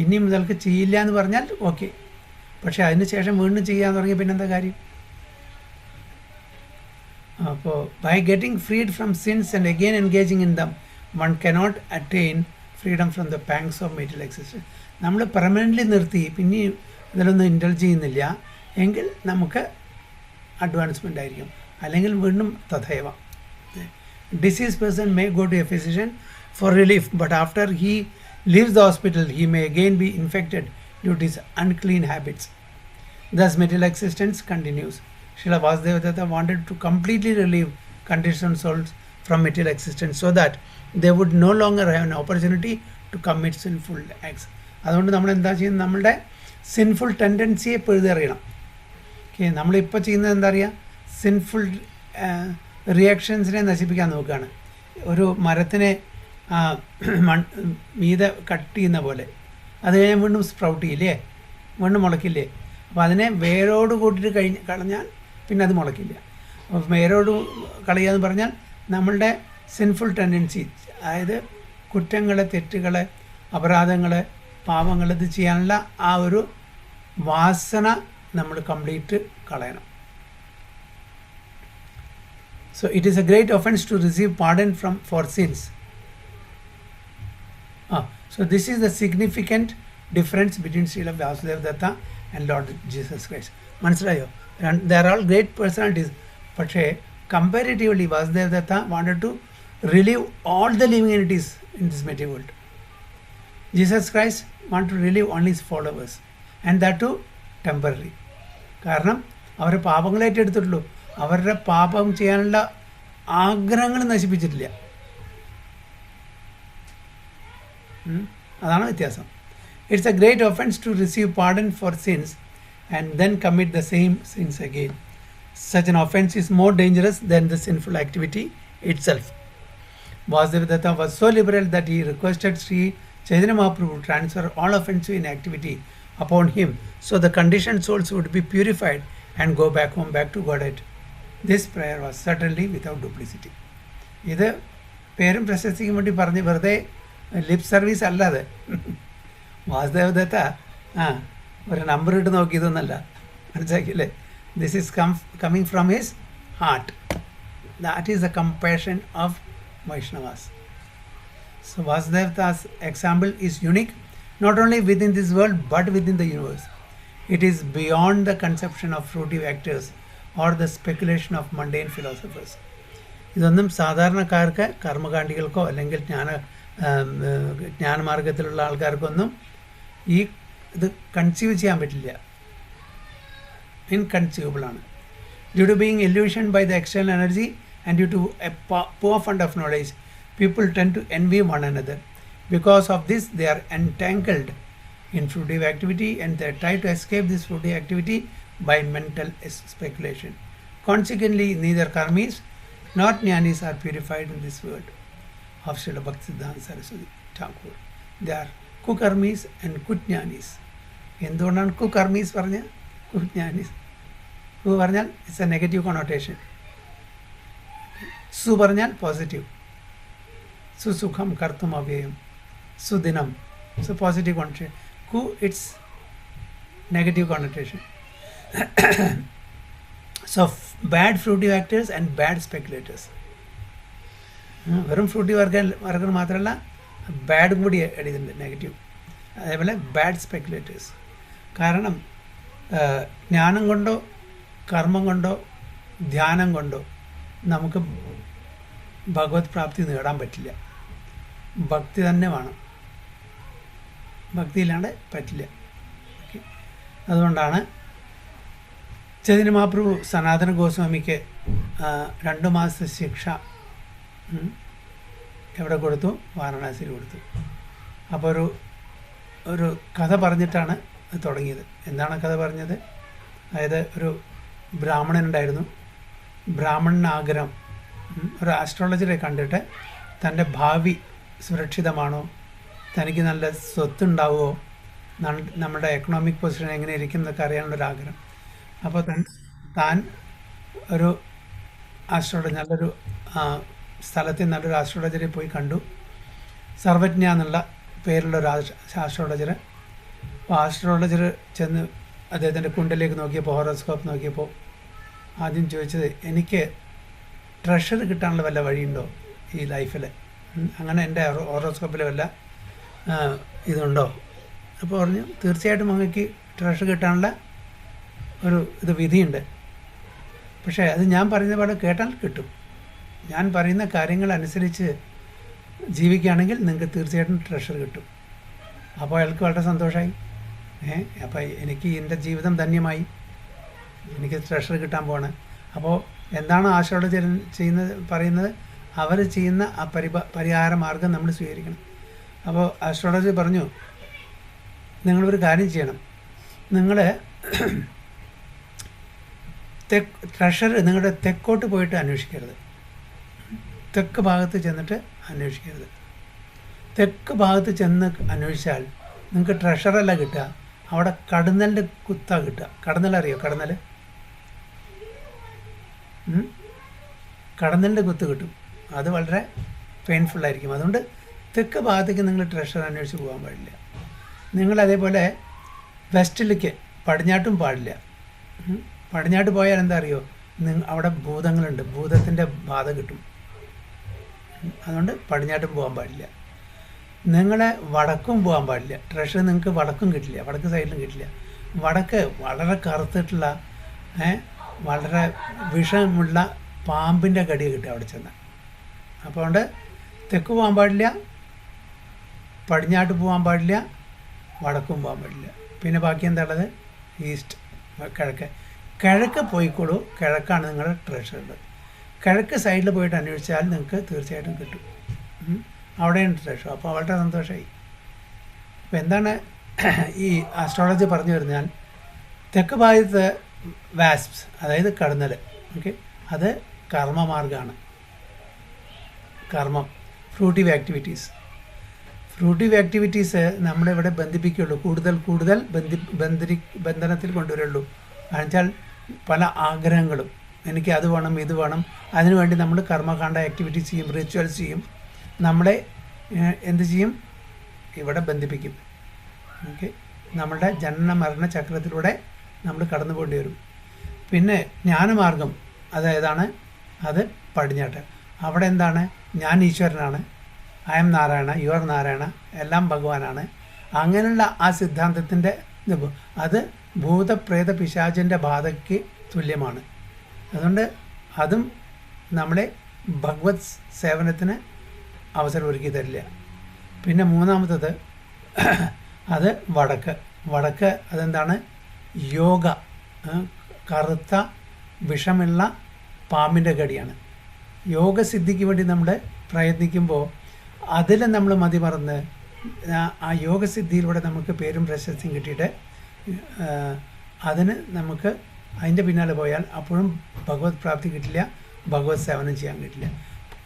ഇനി മുതൽക്ക് ചെയ്യില്ല എന്ന് പറഞ്ഞാൽ ഓക്കെ. പക്ഷെ അതിന് ശേഷം വീണ്ടും ചെയ്യാൻ തുടങ്ങി പിന്നെന്താ കാര്യം? അപ്പോൾ by getting freed from sins and again engaging in them one cannot attain freedom from the pangs of material existence. നമ്മൾ പെർമനൻ്റ്ലി നിർത്തി പിന്നെ ഇതിലൊന്നും ഇൻഡൽജ് ചെയ്യുന്നില്ല എങ്കിൽ നമുക്ക് അഡ്വാൻസ്മെൻ്റ് ആയിരിക്കും, അല്ലെങ്കിൽ വീണ്ടും തഥൈവ. Disease person may go to a physician for relief, but after he leaves the hospital he may again be infected due to his unclean habits. Thus material existence continues. Srila Vasudeva Datta wanted to completely relieve conditioned souls from material existence so that they would no longer have an opportunity to commit sinful acts. അതുകൊണ്ട് നമ്മൾ എന്താ ചെയ്യുന്നത്, നമ്മളുടെ sinful ടെൻഡൻസിയെ പൊഴുതറിയണം. Okay, നമ്മളിപ്പോൾ ചെയ്യുന്നത് എന്താ പറയുക, sinful റിയാക്ഷൻസിനെ നശിപ്പിക്കാൻ നോക്കുകയാണ്. ഒരു മരത്തിനെ മീതെ കട്ട് ചെയ്യുന്ന പോലെ അത് കഴിഞ്ഞാൽ വീണ്ടും സ്പ്രൗട്ട് ചെയ്യില്ലേ, വീണ്ടും മുളയ്ക്കില്ലേ. അപ്പോൾ അതിനെ വേരോട് കൂട്ടിയിട്ട് കളഞ്ഞാൽ പിന്നെ അത് മുളയ്ക്കില്ല. അപ്പോൾ വേരോട് കളയുക എന്ന് പറഞ്ഞാൽ നമ്മളുടെ സിൻഫുൾ ടെൻഡൻസി, അതായത് കുറ്റങ്ങൾ, തെറ്റുകൾ, അപരാധങ്ങൾ, പാപങ്ങൾ, ഇത് ചെയ്യാനുള്ള ആ ഒരു വാസന നമ്മൾ കംപ്ലീറ്റ് കളയണം. So it is a great offense to receive pardon for sins. So this is the significant difference between Srila Vasudeva Datta and Lord Jesus Christ. മനസ്സിലായോ? They are all great personalities, പക്ഷേ comparatively Vasudeva Datta wanted to relieve all the living entities in this material world. Jesus Christ wanted to relieve only his followers, and that too temporarily. കാരണം അവർ പാപങ്ങളേറ്റെടുത്തിട്ടുള്ളൂ, അവരുടെ പാപം ചെയ്യാനുള്ള ആഗ്രഹങ്ങൾ നശിപ്പിച്ചിട്ടില്ല. അതാണ് വ്യത്യാസം. It's a great offence to receive pardon for sins and then commit the same sins again. Such an offence is more dangerous than the sinful activity itself. Vasudeva Datta was so liberal that he requested Sri Chaitanya Mahaprabhu to transfer all offensive inactivity upon him, so the conditioned souls would be purified and go back home, back to Godhead. This prayer was certainly without duplicity. ഇത് പേരും പ്രശസ്തിക്കും വേണ്ടി പറഞ്ഞ് വെറുതെ lip service അല്ലാതെ വാസുദേവ ദത്ത ഒരു number ഇട്ട് നോക്കിയതൊന്നല്ല, മനസ്സിലാക്കില്ലേ? This is coming from his heart. That is the compassion of Vaishnavas. So Vasudev's example is unique not only within this world but within the universe. It is beyond the conception of fruitive actors or the speculation of mundane philosophers. ഇതൊന്നും സാധാരണക്കാർക്ക്, കർമ്മകാണ്ഡികൾക്കോ അല്ലെങ്കിൽ ജ്ഞാനമാർഗത്തിലുള്ള ആൾക്കാർക്കൊന്നും ഇത് conceive ചെയ്യാൻ പറ്റില്ല. Inconceivable ആണ്. Due to being illusioned by the external energy and due to a poor fund of knowledge, people tend to envy one another. Because of this, they are entangled in fruitive activity and they try to escape this fruitive activity by mental speculation. Consequently, neither karmis nor jnanis are purified in this world of Srila Bhaktisiddhanta Saraswati Thakur. They are kukarmis and kujnanis. എന്തുകൊണ്ടാണ് കുകർമീസ് പറഞ്ഞ കുജ്ഞാനീസ്? കു പറഞ്ഞാൽ it's A negative connotation, സു പറഞ്ഞാൽ positive. സുസുഖം കർത്തും അവ്യയം, സുദിനം, സോ പോസിറ്റീവ് കൊണോട്ടേഷൻ. കു it's negative connotation. So bad fruitive actors and bad speculators. വെറും ഫ്രൂട്ടീവ് വർഗർ മാത്രമല്ല, ബാഡും കൂടി എഴുതിയിട്ടുണ്ട്, നെഗറ്റീവ്. അതേപോലെ ബാഡ് സ്പെക്കുലേറ്റേഴ്സ്. കാരണം ജ്ഞാനം കൊണ്ടോ കർമ്മം കൊണ്ടോ ധ്യാനം കൊണ്ടോ നമുക്ക് ഭഗവത് പ്രാപ്തി നേടാൻ പറ്റില്ല. ഭക്തി തന്നെ വേണം, ഭക്തിയില്ലാണ്ട് പറ്റില്ല. അതുകൊണ്ടാണ് ചൈതന്യ മഹാപ്രഭു സനാതന ഗോസ്വാമിക്ക് 2 മാസത്തെ ശിക്ഷ എവിടെ കൊടുത്തു? വാരണാസിയിൽ കൊടുത്തു. അപ്പോൾ ഒരു കഥ പറഞ്ഞിട്ടാണ് തുടങ്ങിയത്. എന്താണ് കഥ പറഞ്ഞത്? അതായത് ഒരു ബ്രാഹ്മണനുണ്ടായിരുന്നു. ബ്രാഹ്മണന് ആഗ്രഹം, ഒരു ആസ്ട്രോളജറെ കണ്ടിട്ട് തൻ്റെ ഭാവി സുരക്ഷിതമാണോ, തനിക്ക് നല്ല സ്വത്തുണ്ടാവുമോ, നമ്മുടെ എക്കണോമിക് പൊസിഷൻ എങ്ങനെ ഇരിക്കും എന്നൊക്കെ അറിയാനുള്ളൊരാഗ്രഹം. അപ്പോൾ താൻ ഒരു ആസ്ട്രോളജർ, നല്ലൊരു സ്ഥലത്ത് നല്ലൊരു ആസ്ട്രോളജറെ പോയി കണ്ടു. സർവജ്ഞ എന്നുള്ള പേരുള്ള ഒരു ആസ്ട്രോളജർ. അപ്പോൾ ആസ്ട്രോളജർ ചെന്ന് അദ്ദേഹത്തിൻ്റെ കുണ്ടലിലേക്ക് നോക്കിയപ്പോൾ, ഹോറോസ്കോപ്പ് നോക്കിയപ്പോൾ ആദ്യം ചോദിച്ചത്, എനിക്ക് ട്രഷർ കിട്ടാനുള്ള വല്ല വഴിയുണ്ടോ ഈ ലൈഫിൽ? അങ്ങനെ എൻ്റെ ഹോറോസ്കോപ്പിൽ വല്ല ഇതുണ്ടോ? അപ്പോൾ പറഞ്ഞു, തീർച്ചയായിട്ടും അങ്ങക്ക് ട്രഷർ കിട്ടാനുള്ള ഇത് വിധിയുണ്ട്. പക്ഷേ അത് ഞാൻ പറയുന്ന പോലെ കേട്ടാൽ കിട്ടും. ഞാൻ പറയുന്ന കാര്യങ്ങൾ അനുസരിച്ച് ജീവിക്കുകയാണെങ്കിൽ നിങ്ങൾക്ക് തീർച്ചയായിട്ടും ട്രഷർ കിട്ടും. അപ്പോൾ അയാൾക്ക് വളരെ സന്തോഷമായി. അപ്പോൾ എനിക്ക് എൻ്റെ ജീവിതം ധന്യമായി, എനിക്ക് ട്രഷർ കിട്ടാൻ പോവാണ്. അപ്പോൾ എന്താണ് ആസ്ട്രോളജർ പറയുന്നത്? അവർ ചെയ്യുന്ന ആ പരിഹാര മാർഗം നമ്മൾ സ്വീകരിക്കണം. അപ്പോൾ ആസ്ട്രോളജർ പറഞ്ഞു, നിങ്ങളൊരു കാര്യം ചെയ്യണം, നിങ്ങൾ ട്രഷർ നിങ്ങളുടെ തെക്കോട്ട് പോയിട്ട് അന്വേഷിക്കരുത്, തെക്ക് ഭാഗത്ത് ചെന്നിട്ട് അന്വേഷിക്കരുത്. തെക്ക് ഭാഗത്ത് ചെന്ന് അന്വേഷിച്ചാൽ നിങ്ങൾക്ക് ട്രഷറല്ല കിട്ടുക, അവിടെ കടന്നലിൻ്റെ കുത്താണ് കിട്ടുക. കടന്നലറിയോ? കടന്നലിൻ്റെ കുത്ത് കിട്ടും. അത് വളരെ പെയിൻഫുള്ളായിരിക്കും. അതുകൊണ്ട് തെക്ക് ഭാഗത്തേക്ക് നിങ്ങൾ ട്രഷർ അന്വേഷിച്ച് പോകാൻ പാടില്ല. നിങ്ങളതേപോലെ വെസ്റ്റിലേക്ക്, പടിഞ്ഞാട്ടും പാടില്ല. പടിഞ്ഞാട്ട് പോയാൽ എന്താ അറിയോ? അവിടെ ഭൂതങ്ങളുണ്ട്, ഭൂതത്തിൻ്റെ ബാധ കിട്ടും. അതുകൊണ്ട് പടിഞ്ഞാട്ടും പോകാൻ പാടില്ല. നിങ്ങൾ വടക്കും പോകാൻ പാടില്ല. ട്രഷർ നിങ്ങൾക്ക് വടക്കും കിട്ടില്ല, വടക്ക് സൈഡിലും കിട്ടില്ല. വടക്ക് വളരെ കറുത്തിട്ടുള്ള വളരെ വിഷമുള്ള പാമ്പിൻ്റെ കടി കിട്ടുക അവിടെ ചെന്നാൽ. അപ്പോൾ അതുകൊണ്ട് തെക്ക് പോകാൻ പാടില്ല, പടിഞ്ഞാട്ട് പോകാൻ പാടില്ല, വടക്കും പോകാൻ പാടില്ല. പിന്നെ ബാക്കി എന്താ ഉള്ളത്? ഈസ്റ്റ്, കിഴക്ക് പോയിക്കോളൂ. കിഴക്കാണ് നിങ്ങളുടെ ട്രഷർ. കിഴക്ക് സൈഡിൽ പോയിട്ട് അന്വേഷിച്ചാൽ നിങ്ങൾക്ക് തീർച്ചയായിട്ടും കിട്ടും. അവിടെയാണ് ട്രഷർ. അപ്പോൾ വളരെ സന്തോഷമായി. അപ്പോൾ എന്താണ് ഈ ആസ്ട്രോളജി പറഞ്ഞു വരുന്നാൽ, തെക്ക് ഭാഗത്ത് വാസ്പ്സ്, അതായത് കടന്നൽ, ഓക്കെ, അത് കർമ്മമാർഗ്ഗമാണ്. കർമ്മം, ഫ്രൂട്ടീവ് ആക്ടിവിറ്റീസ് നമ്മളിവിടെ ബന്ധിപ്പിക്കുകയുള്ളൂ, കൂടുതൽ ബന്ധനത്തിൽ കൊണ്ടുവരുള്ളൂ. എന്നുവെച്ചാൽ പല ആഗ്രഹങ്ങളും, എനിക്ക് അത് വേണം ഇത് വേണം, അതിനുവേണ്ടി നമ്മൾ കർമ്മകാണ്ഡ ആക്ടിവിറ്റീസ് ചെയ്യും, റിച്വൽസ് ചെയ്യും, നമ്മളെ എന്ത് ചെയ്യും, ഇവിടെ ബന്ധിപ്പിക്കും. ഓക്കെ, നമ്മളുടെ ജനന മരണ ചക്രത്തിലൂടെ നമ്മൾ കടന്നു പോകേണ്ടി വരും. പിന്നെ ജ്ഞാനമാർഗം അതേതാണ്, അത് പടിഞ്ഞാട്ട്. അവിടെ എന്താണ്, ഞാൻ ഈശ്വരനാണ്, I am Narayana, you are Narayana, എല്ലാം ഭഗവാനാണ്. അങ്ങനെയുള്ള ആ സിദ്ധാന്തത്തിൻ്റെ അത് ഭൂതപ്രേത പിശാചിൻ്റെ ബാധയ്ക്ക് തുല്യമാണ്. അതുകൊണ്ട് അതും നമ്മളെ ഭഗവത് സേവനത്തിന് അവസരം ഒരുക്കി തരില്ല. പിന്നെ മൂന്നാമത്തത് അത് വടക്ക് അതെന്താണ്, യോഗ, കറുത്ത വിഷമുള്ള പാമ്പിൻ്റെ കടിയാണ്. യോഗസിദ്ധിക്ക് വേണ്ടി നമ്മൾ പ്രയത്നിക്കുമ്പോൾ അതിൽ നമ്മൾ മതിമറന്ന് ആ യോഗസിദ്ധിയിലൂടെ നമുക്ക് പേരും പ്രശസ്തിയും കിട്ടിയിട്ട് അതിന് നമുക്ക് അതിൻ്റെ പിന്നാലെ പോയാൽ അപ്പോഴും ഭഗവത് പ്രാപ്തി കിട്ടില്ല, ഭഗവത് സേവനം ചെയ്യാൻ കിട്ടില്ല.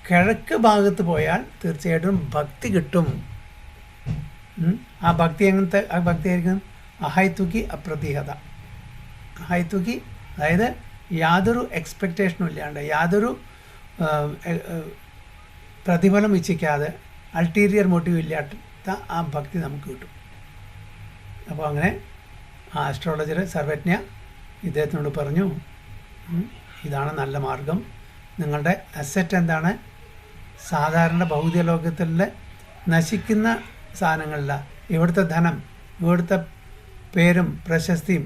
കിഴക്ക് ഭാഗത്ത് പോയാൽ തീർച്ചയായിട്ടും ഭക്തി കിട്ടും. ആ ഭക്തി എങ്ങനത്തെ ആ ഭക്തി ആയിരിക്കും, അഹൈത്തുക്കി അപ്രതിഹത. അഹൈത്തുക്കി അതായത് യാതൊരു എക്സ്പെക്റ്റേഷനും ഇല്ലാണ്ട്, യാതൊരു പ്രതിഫലം ഇച്ഛിക്കാതെ, അൾട്ടീരിയർ മോട്ടീവ് ഇല്ലാത്ത ആ ഭക്തി നമുക്ക് കിട്ടും. അപ്പോൾ അങ്ങനെ ആ ആസ്ട്രോളജർ സർവജ്ഞ ഇദ്ദേഹത്തിനോട് പറഞ്ഞു, ഇതാണ് നല്ല മാർഗം. നിങ്ങളുടെ അസറ്റ് എന്താണ്, സാധാരണ ഭൗതിക ലോകത്തിലെ നശിക്കുന്ന സാധനങ്ങളില്ല. ഇവിടുത്തെ ധനം, ഇവിടുത്തെ പേരും പ്രശസ്തിയും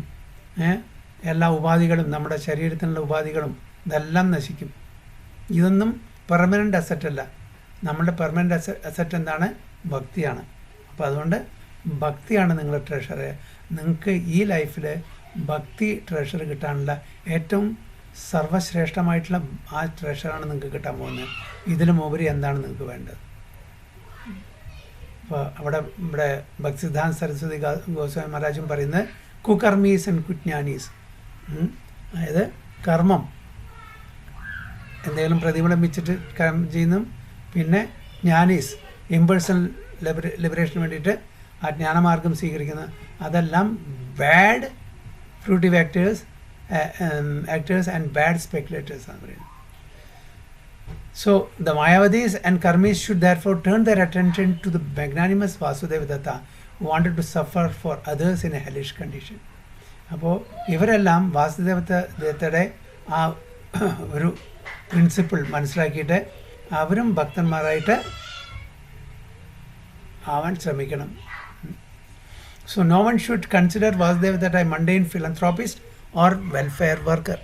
എല്ലാ ഉപാധികളും, നമ്മുടെ ശരീരത്തിനുള്ള ഉപാധികളും ഇതെല്ലാം നശിക്കും. ഇതൊന്നും പെർമനൻ്റ് അസറ്റല്ല. നമ്മുടെ പെർമനൻ്റ് അസറ്റ് എന്താണ്, ഭക്തിയാണ്. അപ്പോൾ അതുകൊണ്ട് ഭക്തിയാണ് നിങ്ങളുടെ ട്രഷർ. നിങ്ങൾക്ക് ഈ ലൈഫിൽ ഭക്തി ട്രഷർ കിട്ടാനുള്ള ഏറ്റവും സർവശ്രേഷ്ഠമായിട്ടുള്ള ആ ട്രഷറാണ് നിങ്ങൾക്ക് കിട്ടാൻ പോകുന്നത്. ഇതിലും ഉപരി എന്താണ് നിങ്ങൾക്ക് വേണ്ടത്? അപ്പോൾ ഇവിടെ ഭക്തിസിദ്ധാന്ത സരസ്വതി ഗോസ്വാമി മഹാരാജും പറയുന്നത് കുകർമീസ് ആൻഡ് കുജ്ഞാനീസ്, അതായത് കർമ്മം എന്തെങ്കിലും പ്രതിഫലം വെച്ചിട്ട് ചെയ്യുന്നു. പിന്നെ ജ്ഞാനീസ് ഇമ്പൾസൺ ലിബറേഷന് വേണ്ടിയിട്ട് ആ ജ്ഞാനമാർഗം സ്വീകരിക്കുന്ന, അതെല്ലാം bad fruitive actors and bad speculators ആണ് പറയുന്നത്. So the Mayavadis and Karmis should therefore turn their attention to the magnanimous Vasudeva Datta who wanted to suffer for others in a hellish condition. അപ്പോൾ ഇവരെല്ലാം വാസുദേവ ദത്തയുടെ ആ ഒരു principle മനസ്സിലാക്കിയിട്ട് അവരും ഭക്തന്മാരായിട്ട് ആവാൻ ശ്രമിക്കണം. So no one should consider Vasudeva Datta a mundane philanthropist or welfare worker,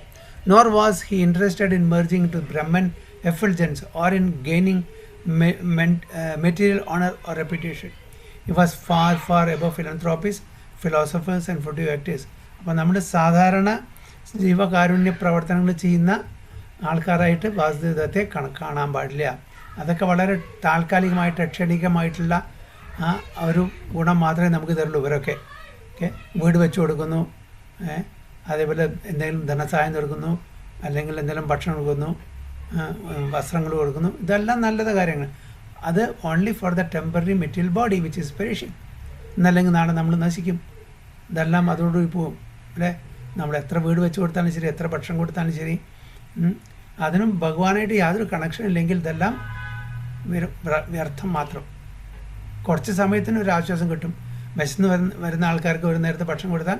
nor was he interested in merging into Brahman effulgence or in gaining material honor or reputation. He was far, far above philanthropists, philosophers and fruitive actors. അപ്പോൾ നമ്മുടെ സാധാരണ ജീവകാരുണ്യ പ്രവർത്തനങ്ങൾ ചെയ്യുന്ന ആൾക്കാരായിട്ട് വാസുദേവത്തെ കാണാൻ പാടില്ല. അതൊക്കെ വളരെ താൽക്കാലികമായിട്ട് ക്ഷണികമായിട്ടുള്ള ആ ഒരു ഗുണം മാത്രമേ നമുക്ക് തരുള്ളൂ. ഇവരൊക്കെ വീട് വെച്ച് കൊടുക്കുന്നു, അതേപോലെ എന്തെങ്കിലും ധനസഹായം കൊടുക്കുന്നു, അല്ലെങ്കിൽ എന്തെങ്കിലും ഭക്ഷണം കൊടുക്കുന്നു, വസ്ത്രങ്ങൾ കൊടുക്കുന്നു. ഇതെല്ലാം നല്ലത് കാര്യങ്ങൾ. അത് only for the temporary material body which is perishing. എന്നല്ലെങ്കിൽ നാളെ നമ്മൾ നശിക്കും. ഇതെല്ലാം അതോടുകൂടി പോവും അല്ലേ. നമ്മൾ എത്ര വീട് വെച്ച് കൊടുത്താലും ശരി, എത്ര ഭക്ഷണം കൊടുത്താലും ശരി, അതിനും ഭഗവാനായിട്ട് യാതൊരു കണക്ഷൻ ഇല്ലെങ്കിൽ ഇതെല്ലാം വ്യർത്ഥം മാത്രം. കുറച്ച് സമയത്തിന് ഒരു ആശ്വാസം കിട്ടും. വിശന്ന് വരുന്ന ആൾക്കാർക്ക് ഒരു നേരത്തെ ഭക്ഷണം കൊടുത്താൽ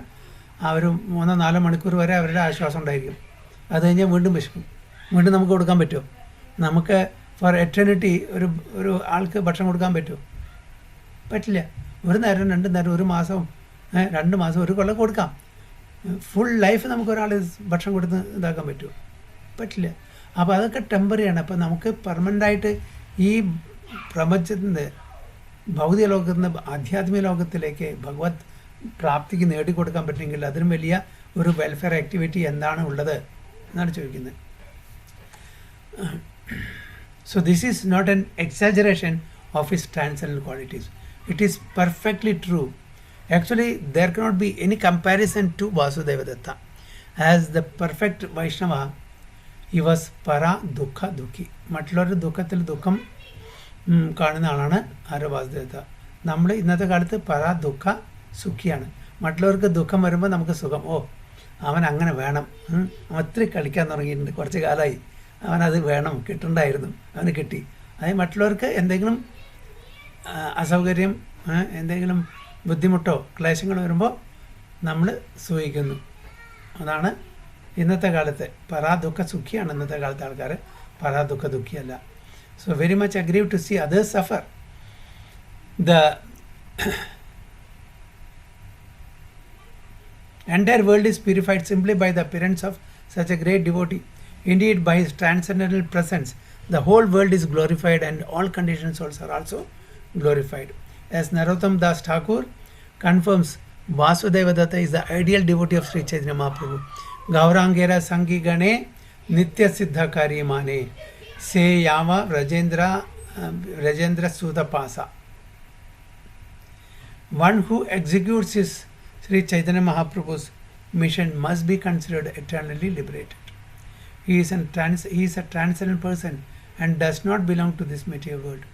ആ ഒരു 3-4 മണിക്കൂർ വരെ അവരുടെ ആശ്വാസം ഉണ്ടായിരിക്കും. അത് കഴിഞ്ഞാൽ വീണ്ടും വിശക്കും. വീണ്ടും നമുക്ക് കൊടുക്കാൻ പറ്റുമോ? നമുക്ക് ഫോർ എറ്റേണിറ്റി ഒരു ആൾക്ക് ഭക്ഷണം കൊടുക്കാൻ പറ്റുമോ? പറ്റില്ല. ഒരു നേരം 2 നേരം, ഒരു മാസം 2 മാസം, ഒരു കൊല്ലം കൊടുക്കാം. ഫുൾ ലൈഫ് നമുക്ക് ഒരാൾ ഭക്ഷണം കൊടുത്ത് ഇതാക്കാൻ പറ്റുമോ? പറ്റില്ല. അപ്പോൾ അതൊക്കെ ടെമ്പററിയാണ്. അപ്പോൾ നമുക്ക് പെർമനൻ്റായിട്ട് ഈ പ്രപഞ്ചത്തിൻ്റെ ഭൗതിക ലോകത്തിൽ നിന്ന് ആധ്യാത്മിക ലോകത്തിലേക്ക് ഭഗവത് പ്രാപ്തിക്ക് നേടിക്കൊടുക്കാൻ പറ്റുമെങ്കിൽ അതിനും വലിയ ഒരു വെൽഫെയർ ആക്ടിവിറ്റി എന്താണ് ഉള്ളത് എന്നാണ് ചോദിക്കുന്നത്. So this is not an exaggeration of his transcendental qualities. It is perfectly true. Actually, there cannot be any comparison to Vasudeva Datta. As the perfect Vaishnava, he was para dukha dukhi. മറ്റുള്ളവരുടെ ദുഃഖത്തിൽ ദുഃഖം കാണുന്ന ആളാണ് ആരോ വാസുദേവ. നമ്മൾ ഇന്നത്തെ കാലത്ത് പരാ ദുഃഖ സുഖിയാണ്. മറ്റുള്ളവർക്ക് ദുഃഖം വരുമ്പോൾ നമുക്ക് സുഖം. അവൻ അങ്ങനെ വേണം. അവൻ ഒത്തിരി കളിക്കാൻ തുടങ്ങിയിട്ടുണ്ട്, കുറച്ച് കാലമായി. അവനത് വേണം, കിട്ടണ്ടായിരുന്നു, അവന് കിട്ടി. അതായത് മറ്റുള്ളവർക്ക് എന്തെങ്കിലും അസൗകര്യം, എന്തെങ്കിലും ബുദ്ധിമുട്ടോ ക്ലേശങ്ങളോ വരുമ്പോൾ നമ്മൾ സൂഹിക്കുന്നു. അതാണ് ഇന്നത്തെ കാലത്തെ പരാദുഃഖ സുഖിയാണ് ഇന്നത്തെ കാലത്തെ ആൾക്കാർ, പരാദുഃഖ ദുഃഖിയല്ല. So very much aggrieve to see others suffer. The entire world is purified simply by the appearance of such a great devotee. Indeed, by his transcendental presence, the whole world is glorified and all conditioned souls are also glorified. As Narottam Das Thakur confirms, Vasudeva Datta is the ideal devotee of Sri Chaitanya Mahaprabhu. Gaurangera Sangi Gane Nitya Siddha Kari Mane Se Yama Rajendra Sudapasa. One who executes his Sri Chaitanya Mahaprabhu's mission must be considered eternally liberated. He is a transcendent person and does not belong to this material world.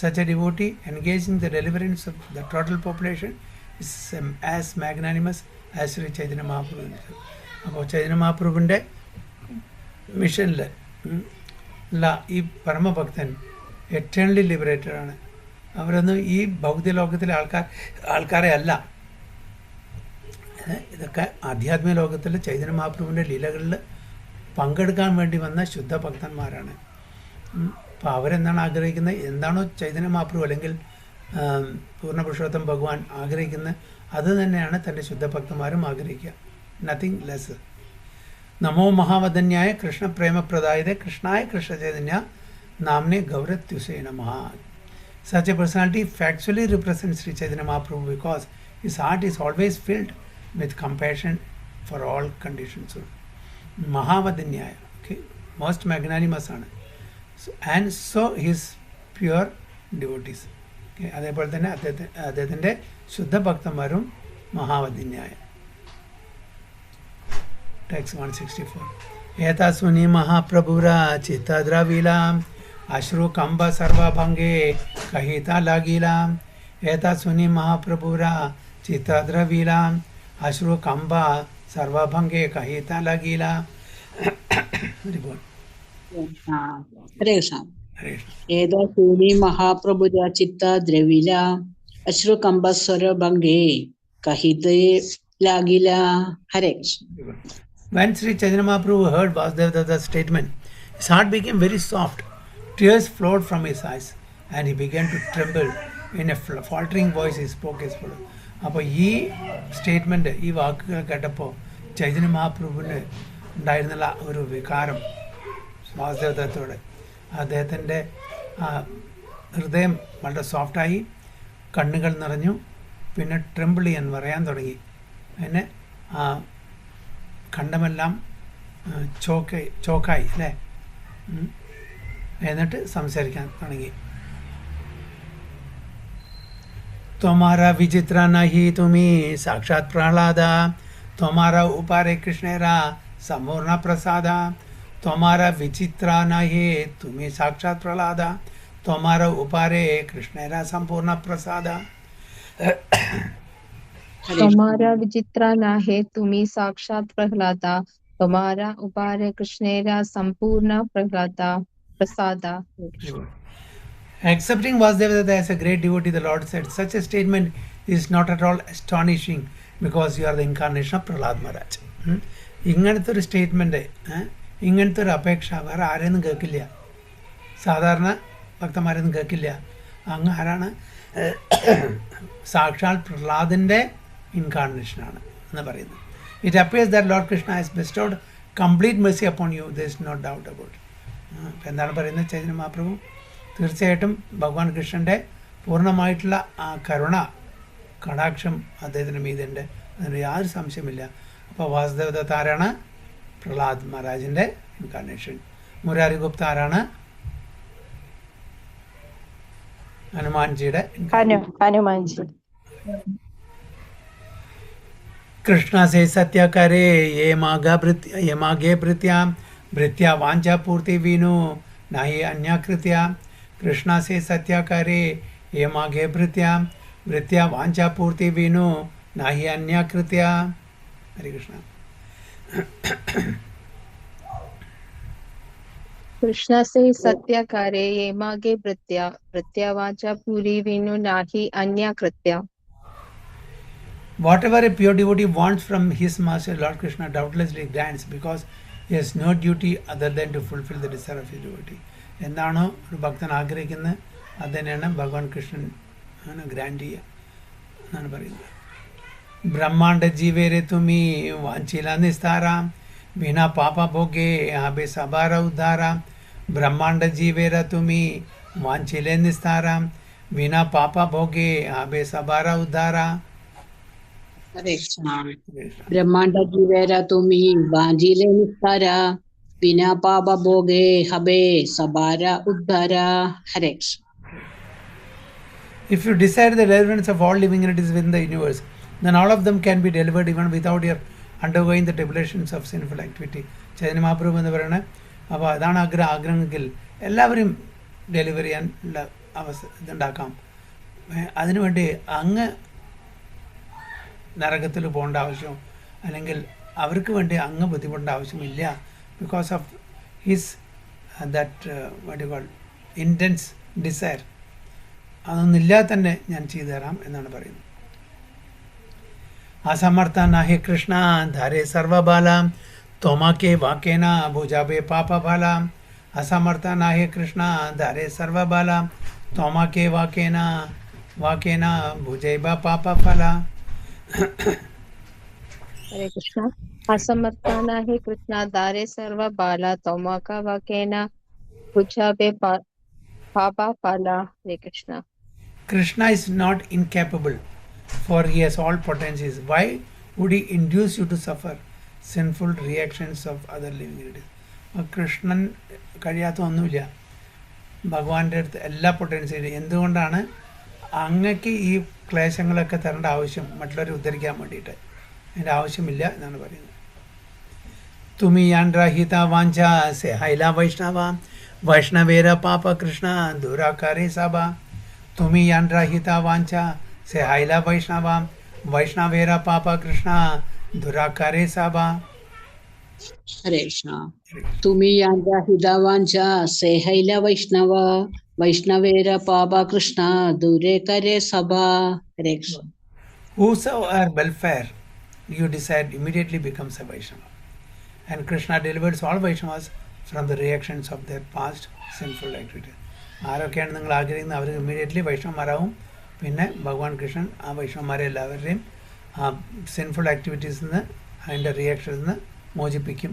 Such a devotee engaged in the deliverance of the total population is as magnanimous as Sri Chaitanya Mahaprabhu himself. അപ്പോൾ ചൈതന്യ മഹാപ്രഭുവിൻ്റെ മിഷനിൽ ഉള്ള ഈ പരമഭക്തൻ eternally liberated ആണ്. അവരൊന്നും ഈ ഭൗതിക ലോകത്തിലെ ആൾക്കാരെ അല്ല. ഇതൊക്കെ ആധ്യാത്മിക ലോകത്തിൽ ചൈതന്യ മഹാപ്രഭുവിൻ്റെ ലീലകളിൽ പങ്കെടുക്കാൻ വേണ്ടി വന്ന ശുദ്ധ ഭക്തന്മാരാണ്. അപ്പോൾ അവരെന്താണ് ആഗ്രഹിക്കുന്നത്? എന്താണോ ചൈതന്യ മഹാപ്രഭു അല്ലെങ്കിൽ പൂർണ്ണപുരുഷോത്തം ഭഗവാൻ ആഗ്രഹിക്കുന്നത് അത് തന്നെയാണ് തൻ്റെ ശുദ്ധഭക്തന്മാരും ആഗ്രഹിക്കുക. Nothing less. നമോ മഹാവദന്യായ കൃഷ്ണപ്രേമപ്രദായതേ കൃഷ്ണായ കൃഷ്ണചൈതന്യ നാംനെ ഗൗരത്യുസേ നമഃ. Such a personality factually represents Sri Chaitanya Mahaprabhu because his heart is always filled with compassion for all conditions. Mahavadanyaya, okay, most magnanimous ആണ്. And so his pure devotees. Okay, അതേപോലെ തന്നെ അദ്ദേഹത്തിൻ്റെ ശുദ്ധ ഭക്തന്മാരും മഹാവദന്യായ. Text 164. ഏതാസുനി മഹാപ്രഭുര ചിത്തദ്രവിലാം अश्रु कंब सर्वभंगे कहिता लागिला. एता सुनी महाप्रभुरा चित्रद्रविला अश्रु कंब सर्वभंगे कहिता लागिला. हरे कृष्ण. एदा सुनी महाप्रभुरा चित्रद्रविला अश्रु कंब सर्वभंगे कहिते लागिला. Hare Krishna. When Sri Chaitanya Mahaprabhu heard Vasudeva Datta's statement, his heart became very soft. Tears flowed from his eyes and he began to tremble. In a faltering voice he spoke as follows. അപ്പോൾ ഈ statement, ഈ വാക്കുകൾ കേട്ടപ്പോൾ ചൈതന്യ മഹാപ്രഭുവിന് ഉണ്ടായിരുന്നുള്ള ഒരു വികാരം വാസുദേവദത്തോടെ, അദ്ദേഹത്തിൻ്റെ ഹൃദയം വളരെ സോഫ്റ്റായി, കണ്ണുകൾ നിറഞ്ഞു, പിന്നെ ട്രെമ്പിൾ ചെയ്യാൻ പറയാൻ തുടങ്ങി. പിന്നെ കണ്ടമെല്ലാം ചോക്കായി അല്ലേ, എന്നിട്ട് സംസാരിക്കാൻ തുടങ്ങി. तुम्हारा विचित्र नहीं तुम्ही साक्षात प्रहलादा, तुम्हारा उपारे कृष्णेरा संपूर्ण प्रसादा. तुम्हारा विचित्र नहीं तुम्ही साक्षात प्रहलादा, तुम्हारा उपारे कृष्णेरा संपूर्ण प्रसादा. तुम्हारा विचित्र नाही तुम्ही साक्षात प्रहलादा, तुम्हारा उपारे कृष्णेरा संपूर्ण प्रसादा. Accepting Vasudeva Datta as a great devotee, the Lord said, such a statement is not at all astonishing because you are the incarnation of Prahlad Maharaj. ഇങ്ങനത്തെ ഒരു സ്റ്റേറ്റ്മെൻറ്റ്, ഇങ്ങനത്തെ ഒരു അപേക്ഷ വേറെ ആരെയൊന്നും കേൾക്കില്ല, സാധാരണ ഭക്തന്മാരൊന്നും കേൾക്കില്ല. അങ്ങ് ആരാണ്? സാക്ഷാൽ പ്രഹ്ലാദിൻ്റെ ഇൻകാർണേഷനാണ് എന്ന് പറയുന്നത്. It appears that Lord Krishna has bestowed complete mercy upon you, there is no doubt about it. അപ്പം എന്താണ് പറയുന്നത് ചൈതന്യ മഹാപ്രഭു? തീർച്ചയായിട്ടും ഭഗവാൻ കൃഷ്ണൻ്റെ പൂർണ്ണമായിട്ടുള്ള ആ കരുണ കടാക്ഷം അദ്ദേഹത്തിൻ്റെ മീതുണ്ട്, അതിന് യാതൊരു സംശയമില്ല. അപ്പോൾ വാസുദേവ ദത്ത ആരാണ്? പ്രഹ്ലാദ് മഹാരാജിൻ്റെ ഇൻകാർണേഷൻ. മുരാരി ഗുപ്ത ആരാണ്? ഹനുമാൻജിയുടെ. कृष्ण से सत्य करे ये मागे भृत्या वांछा पूर्ति विनु नहीं अन्य कृत्या. कृष्ण से सत्य करे ये मागे भृत्या वांछा पूर्ति विनु नहीं अन्य कृत्या. हरे कृष्ण. कृष्ण से सत्य करे ये मागे प्रत्यावाचा पूरी विनु नाही अन्य कृत्या. Whatever a pure devotee wants from his master Lord Krishna doubtlessly grants, because he has no duty other than to fulfill the desire of his devotee. എന്താണോ ഒരു ഭക്തൻ ആഗ്രഹിക്കുന്നത് അത് തന്നെയാണ് ഭഗവാൻ കൃഷ്ണൻ ഗ്രാൻഡ് ചെയ്യുക എന്നാണ് പറയുന്നത്. ബ്രഹ്മാണ്ഡ ജീവേരെ തുമി വാഞ്ചില നിസ്താരാം വിന പാപ ഭോഗേ ആബെ സബാര ഉദ്ധാരാം. ബ്രഹ്മാണ്ഡ ജീവേര തുമി വാഞ്ചിലെ നിസ്താരാം വിന പാപ ഭോഗേ Abe സബാര ഉദ്ധാരാ. Hare Krishna. Brahmanda jivera tumi vanjile nistara vina papa bhoge habe sabara uddhara. Hare Krishna. If you desire the deliverance of all living entities within the universe, then all of them can be delivered even without your undergoing the tribulations of sinful activity. Chaitanya Mahaprabhu എന്ന് പറയുന്നത് അപ്പോൾ അതാണ് ആഗ്രഹമെങ്കിൽ എല്ലാവരും delivery ചെയ്യാൻ ഉള്ള ഇതുണ്ടാക്കാം. അതിനുവേണ്ടി അങ്ങ് നരകത്തിൽ പോകേണ്ട ആവശ്യം അല്ലെങ്കിൽ അവർക്ക് വേണ്ടി അങ്ങ് ബുദ്ധിമുട്ടേണ്ട ആവശ്യമില്ല. Because of his that what you call intense desire, അതൊന്നുമില്ലാതെ തന്നെ ഞാൻ ചെയ്തു തരാം എന്നാണ് പറയുന്നത്. അസമർത്ഥ നാഹി കൃഷ്ണ ധാരേ സർവബാല തോമാക്കെ വാക്കേന ഭുജാബേ പാപബാല. അസമർത്ഥ നാഹി കൃഷ്ണ ധാരേ സർവബാല തോമാക്കെ വാക്കേന ഭുജൈബ പാപഫല. हरे कृष्ण. असमर्था नाही कृष्ण दारे सर्व बाला तोमाका वाकेना भुजाबे पापा फला. हरे Krishna. Krishna is not incapable, for he has all potencies. Why would he induce you to suffer sinful reactions of other living entities? Krishnan കഴിയാത്ത ഒന്നുമില്ല. ഭഗവാന്റെ അടുത്ത് എല്ലാ പൊട്ടൻസിയും. എന്തുകൊണ്ടാണ് അങ്ങക്ക് ഈ ക്ലേശങ്ങളൊക്കെ തരേണ്ട ആവശ്യം മറ്റുള്ളവരെ ഉദ്ധരിക്കാൻ വേണ്ടിയിട്ട്? അതിൻ്റെ ആവശ്യമില്ല എന്നാണ് പറയുന്നത്. തുമി യാൻരാഹിത വാഞ്ച സെ ഹൈല വൈഷ്ണവ വൈഷ്ണവേര പാപ കൃഷ്ണ ദുരാകാരേ സഭ. തുമി യാൻരാഹിത വാഞ്ച സെ ഹൈല വൈഷ്ണവ വൈഷ്ണവേര പാപ കൃഷ്ണ ദുരാകാരേ സഭ. Hare Krishna. Tumi yanda hidavancha sehaila Vaishnava Vaishnavera Papa Krishna Dure Kare Sabha. Hare Krishna. Whosoever welfare you decide immediately becomes a Vaishnava. And Krishna delivers all Vaishnavas from the reactions of their past sinful activities. ആരൊക്കെയാണ് നിങ്ങൾ ആഗ്രഹിക്കുന്നത് അവർ immediately വൈഷ്ണവന്മാരാവും. പിന്നെ ഭഗവാൻ കൃഷ്ണൻ ആ വൈഷ്ണവന്മാരെ എല്ലാവരുടെയും ആ sinful ആക്ടിവിറ്റീസിൽ നിന്ന് അതിൻ്റെ റിയാക്ഷനിൽ നിന്ന് മോചിപ്പിക്കും.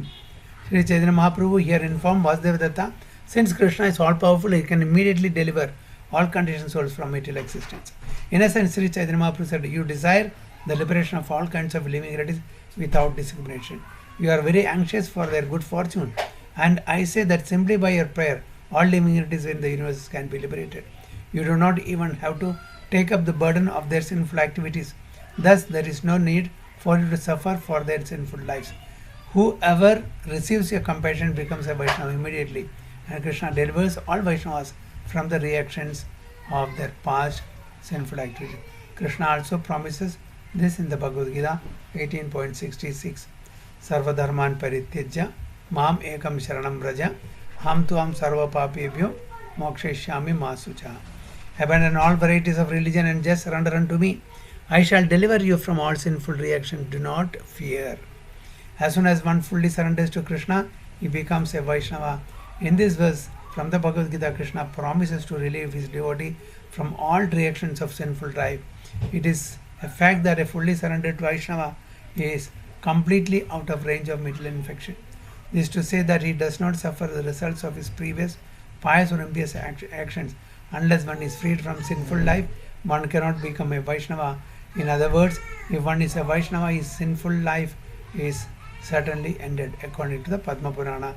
Sri Chaitanya Mahaprabhu here informed Vasudeva Datta, since Krishna is all powerful, he can immediately deliver all conditioned souls from material existence. In a sense, Sri Chaitanya Mahaprabhu said, you desire the liberation of all kinds of living entities without discrimination. You are very anxious for their good fortune, and I say that simply by your prayer, all living entities in the universe can be liberated. You do not even have to take up the burden of their sinful activities. Thus, there is no need for you to suffer for their sinful lives. Whoever receives your compassion becomes a Vaishnava immediately, and Krishna delivers all Vaishnavas from the reactions of their past sinful activities. Krishna also promises this in the Bhagavad Gita 18.66. Sarvadharman parityajya mam ekam sharanam vraja ham tuam sarva papebhyo mokshishyami masucha. Abandon all varieties of religion and just surrender unto me. I shall deliver you from all sinful reactions. Do not fear. As soon as one fully surrenders to Krishna, he becomes a Vaishnava. In this verse from the Bhagavad Gita, Krishna promises to relieve his devotee from all reactions of sinful drive. It is a fact that a fully surrendered Vaishnava is completely out of range of material infection. This is to say that he does not suffer the results of his previous pious or impious actions. Unless one is freed from sinful life, one cannot become a Vaishnava. In other words, if one is a Vaishnava, his sinful life is certainly ended, according to the Padma Purana.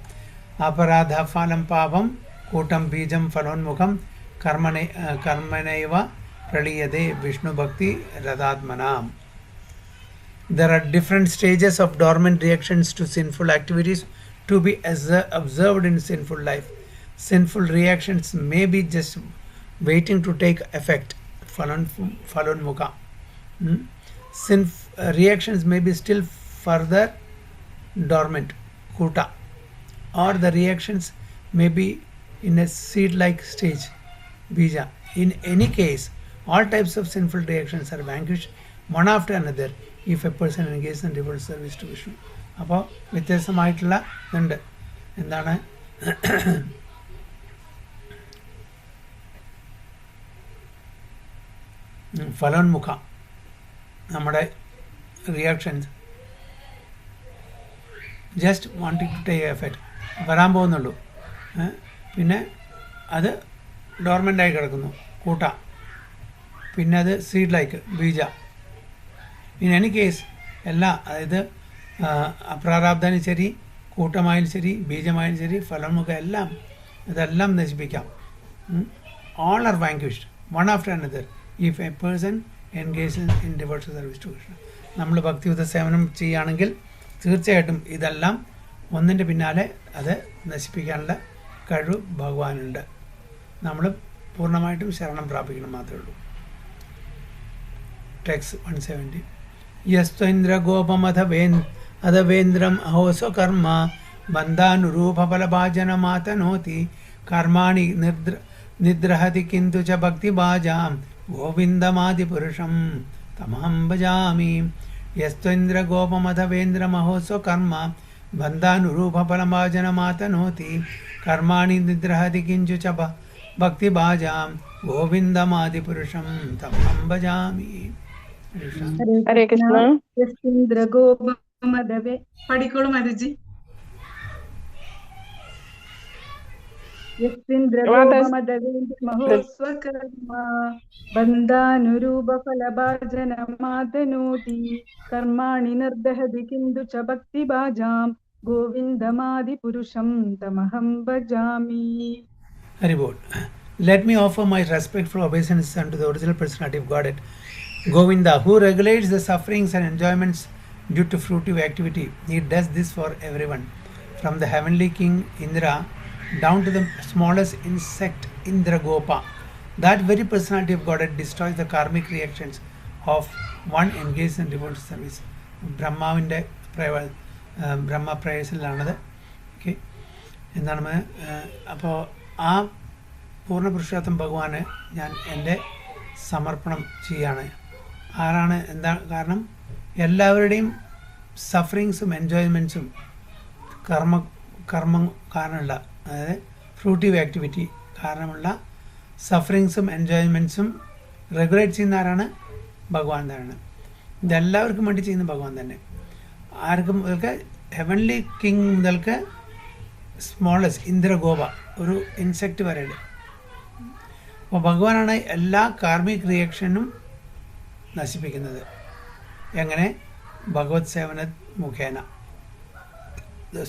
Aparadha phalam pavam kotam bijam phalonmukham karmaneva praliyade Vishnu bhakti radhatmanam. There are different stages of dormant reactions to sinful activities to be observed in sinful life. Sinful reactions may be just waiting to take effect. Phalonmukha. Reactions may be still further dormant, kuta, or the reactions may be in a seed-like stage, bija. In any case, all types of sinful reactions are vanquished one after another if a person engages in devout service to Vishnu. അപ്പോൾ വ്യത്യസ്തമായിട്ടുള്ള ഇതുണ്ട്. എന്താണ് ഫലോന്മുഖ നമ്മുടെ reactions just wanting to take effect വരാൻ പോകുന്നുള്ളൂ. പിന്നെ അത് ഡോർമെൻ്റായി കിടക്കുന്നു കൂട്ട, പിന്നെ അത് സീഡ് ലൈക്ക് ബീജ. ഇൻ എനി കേസ് എല്ലാ, അതായത് അപ്രാരാബ്ധാനും ശരി, കൂട്ടമായാലും ശരി, ബീജമായാലും ശരി, ഫലോന്മുഖ എല്ലാം ഇതെല്ലാം നശിപ്പിക്കാം. All are vanquished one after another if a person engage in devotional service to Krishna. നമ്മൾ ഭക്തിയുത സേവനം ചെയ്യുകയാണെങ്കിൽ തീർച്ചയായിട്ടും ഇതെല്ലാം ഒന്നിൻ്റെ പിന്നാലെ അത് നശിപ്പിക്കാനുള്ള കഴിവ് ഭഗവാനുണ്ട്. നമ്മൾ പൂർണ്ണമായിട്ടും ശരണം പ്രാപിക്കണം മാത്രമേ ഉള്ളൂ. ടെക്സ്റ്റ് 170. യസ്ത്വേന്ദ്ര ഗോപമധവേന്ദ്രം അഹോ സ്വകർമ്മ ബന്ധാനുരൂപഫലഭാജനമാതനോതി കർമാണി നിദ്രഹതി കിന്തു ച ഭക്തിഭാജാം ഗോവിന്ദമാദിപുരുഷം തമഹം ഭജാമി. യസ്ത്വേന്ദ്ര ഗോപമധവേന്ദ്രമഹോ സ്വകർമ്മ ബന്ധാനുരൂപഫലഭാജനമാതനോതി കർമാണി നിദ്രഹതി കിഞ്ചു ച ഭക്തിഭാജാം ഗോവിന്ദമാദിപുരുഷം തമഹം ഭജാമി. ഹരേ കൃഷ്ണ. പഠിക്കോളൂ മരുജി. ബന്ധാനുരൂപഫലഭാജനമാതനോതി കർമാണി നിർദഹതി കിന്തു ച ഭക്തിഭാജാം ഗോവിന്ദമാദിപുരുഷം തമഹം ഭജാമി. Haribol. Let me offer my respectful obeisance unto the original personality of Godhead, Govinda, who regulates the sufferings and enjoyments due to fruitive activity. He does this for everyone, from the heavenly king Indra down to the smallest insect Indragopa. That very personality of Godhead destroys the karmic reactions of one engaged in devotional service. ബ്രഹ്മാവിൻ്റെ ബ്രഹ്മ പ്രേയസിലാണത്. Okay, എന്താണ് അപ്പോൾ ആ പൂർണ്ണപുരുഷോത്തം ഭഗവാന് ഞാൻ എൻ്റെ സമർപ്പണം ചെയ്യാണ്. ആരാണ് കാരണം എല്ലാവരുടെയും സഫറിങ്സും എൻജോയ്മെൻറ്റ്സും കർമ്മം കാരണമുള്ള, അതായത് ഫ്രൂട്ടീവ് ആക്ടിവിറ്റി കാരണമുള്ള സഫറിങ്സും എൻജോയ്മെൻറ്റ്സും റെഗുലേറ്റ് ചെയ്യുന്ന ആരാണ്? ഭഗവാൻ തന്നെയാണ്. ഇതെല്ലാവർക്കും വേണ്ടി ചെയ്യുന്ന ഭഗവാൻ തന്നെ. ആർക്കും മുതൽക്ക് ഹെവൻലി കിങ് മുതൽക്ക് സ്മോളസ്റ്റ് ഇന്ദ്രഗോപ ഒരു ഇൻസെക്റ്റ് വരെയുണ്ട്. അപ്പോൾ ഭഗവാനാണ് എല്ലാ കാർമിക് റിയാക്ഷനും നശിപ്പിക്കുന്നത്. എങ്ങനെ? ഭഗവത് സേവന മുഖേന.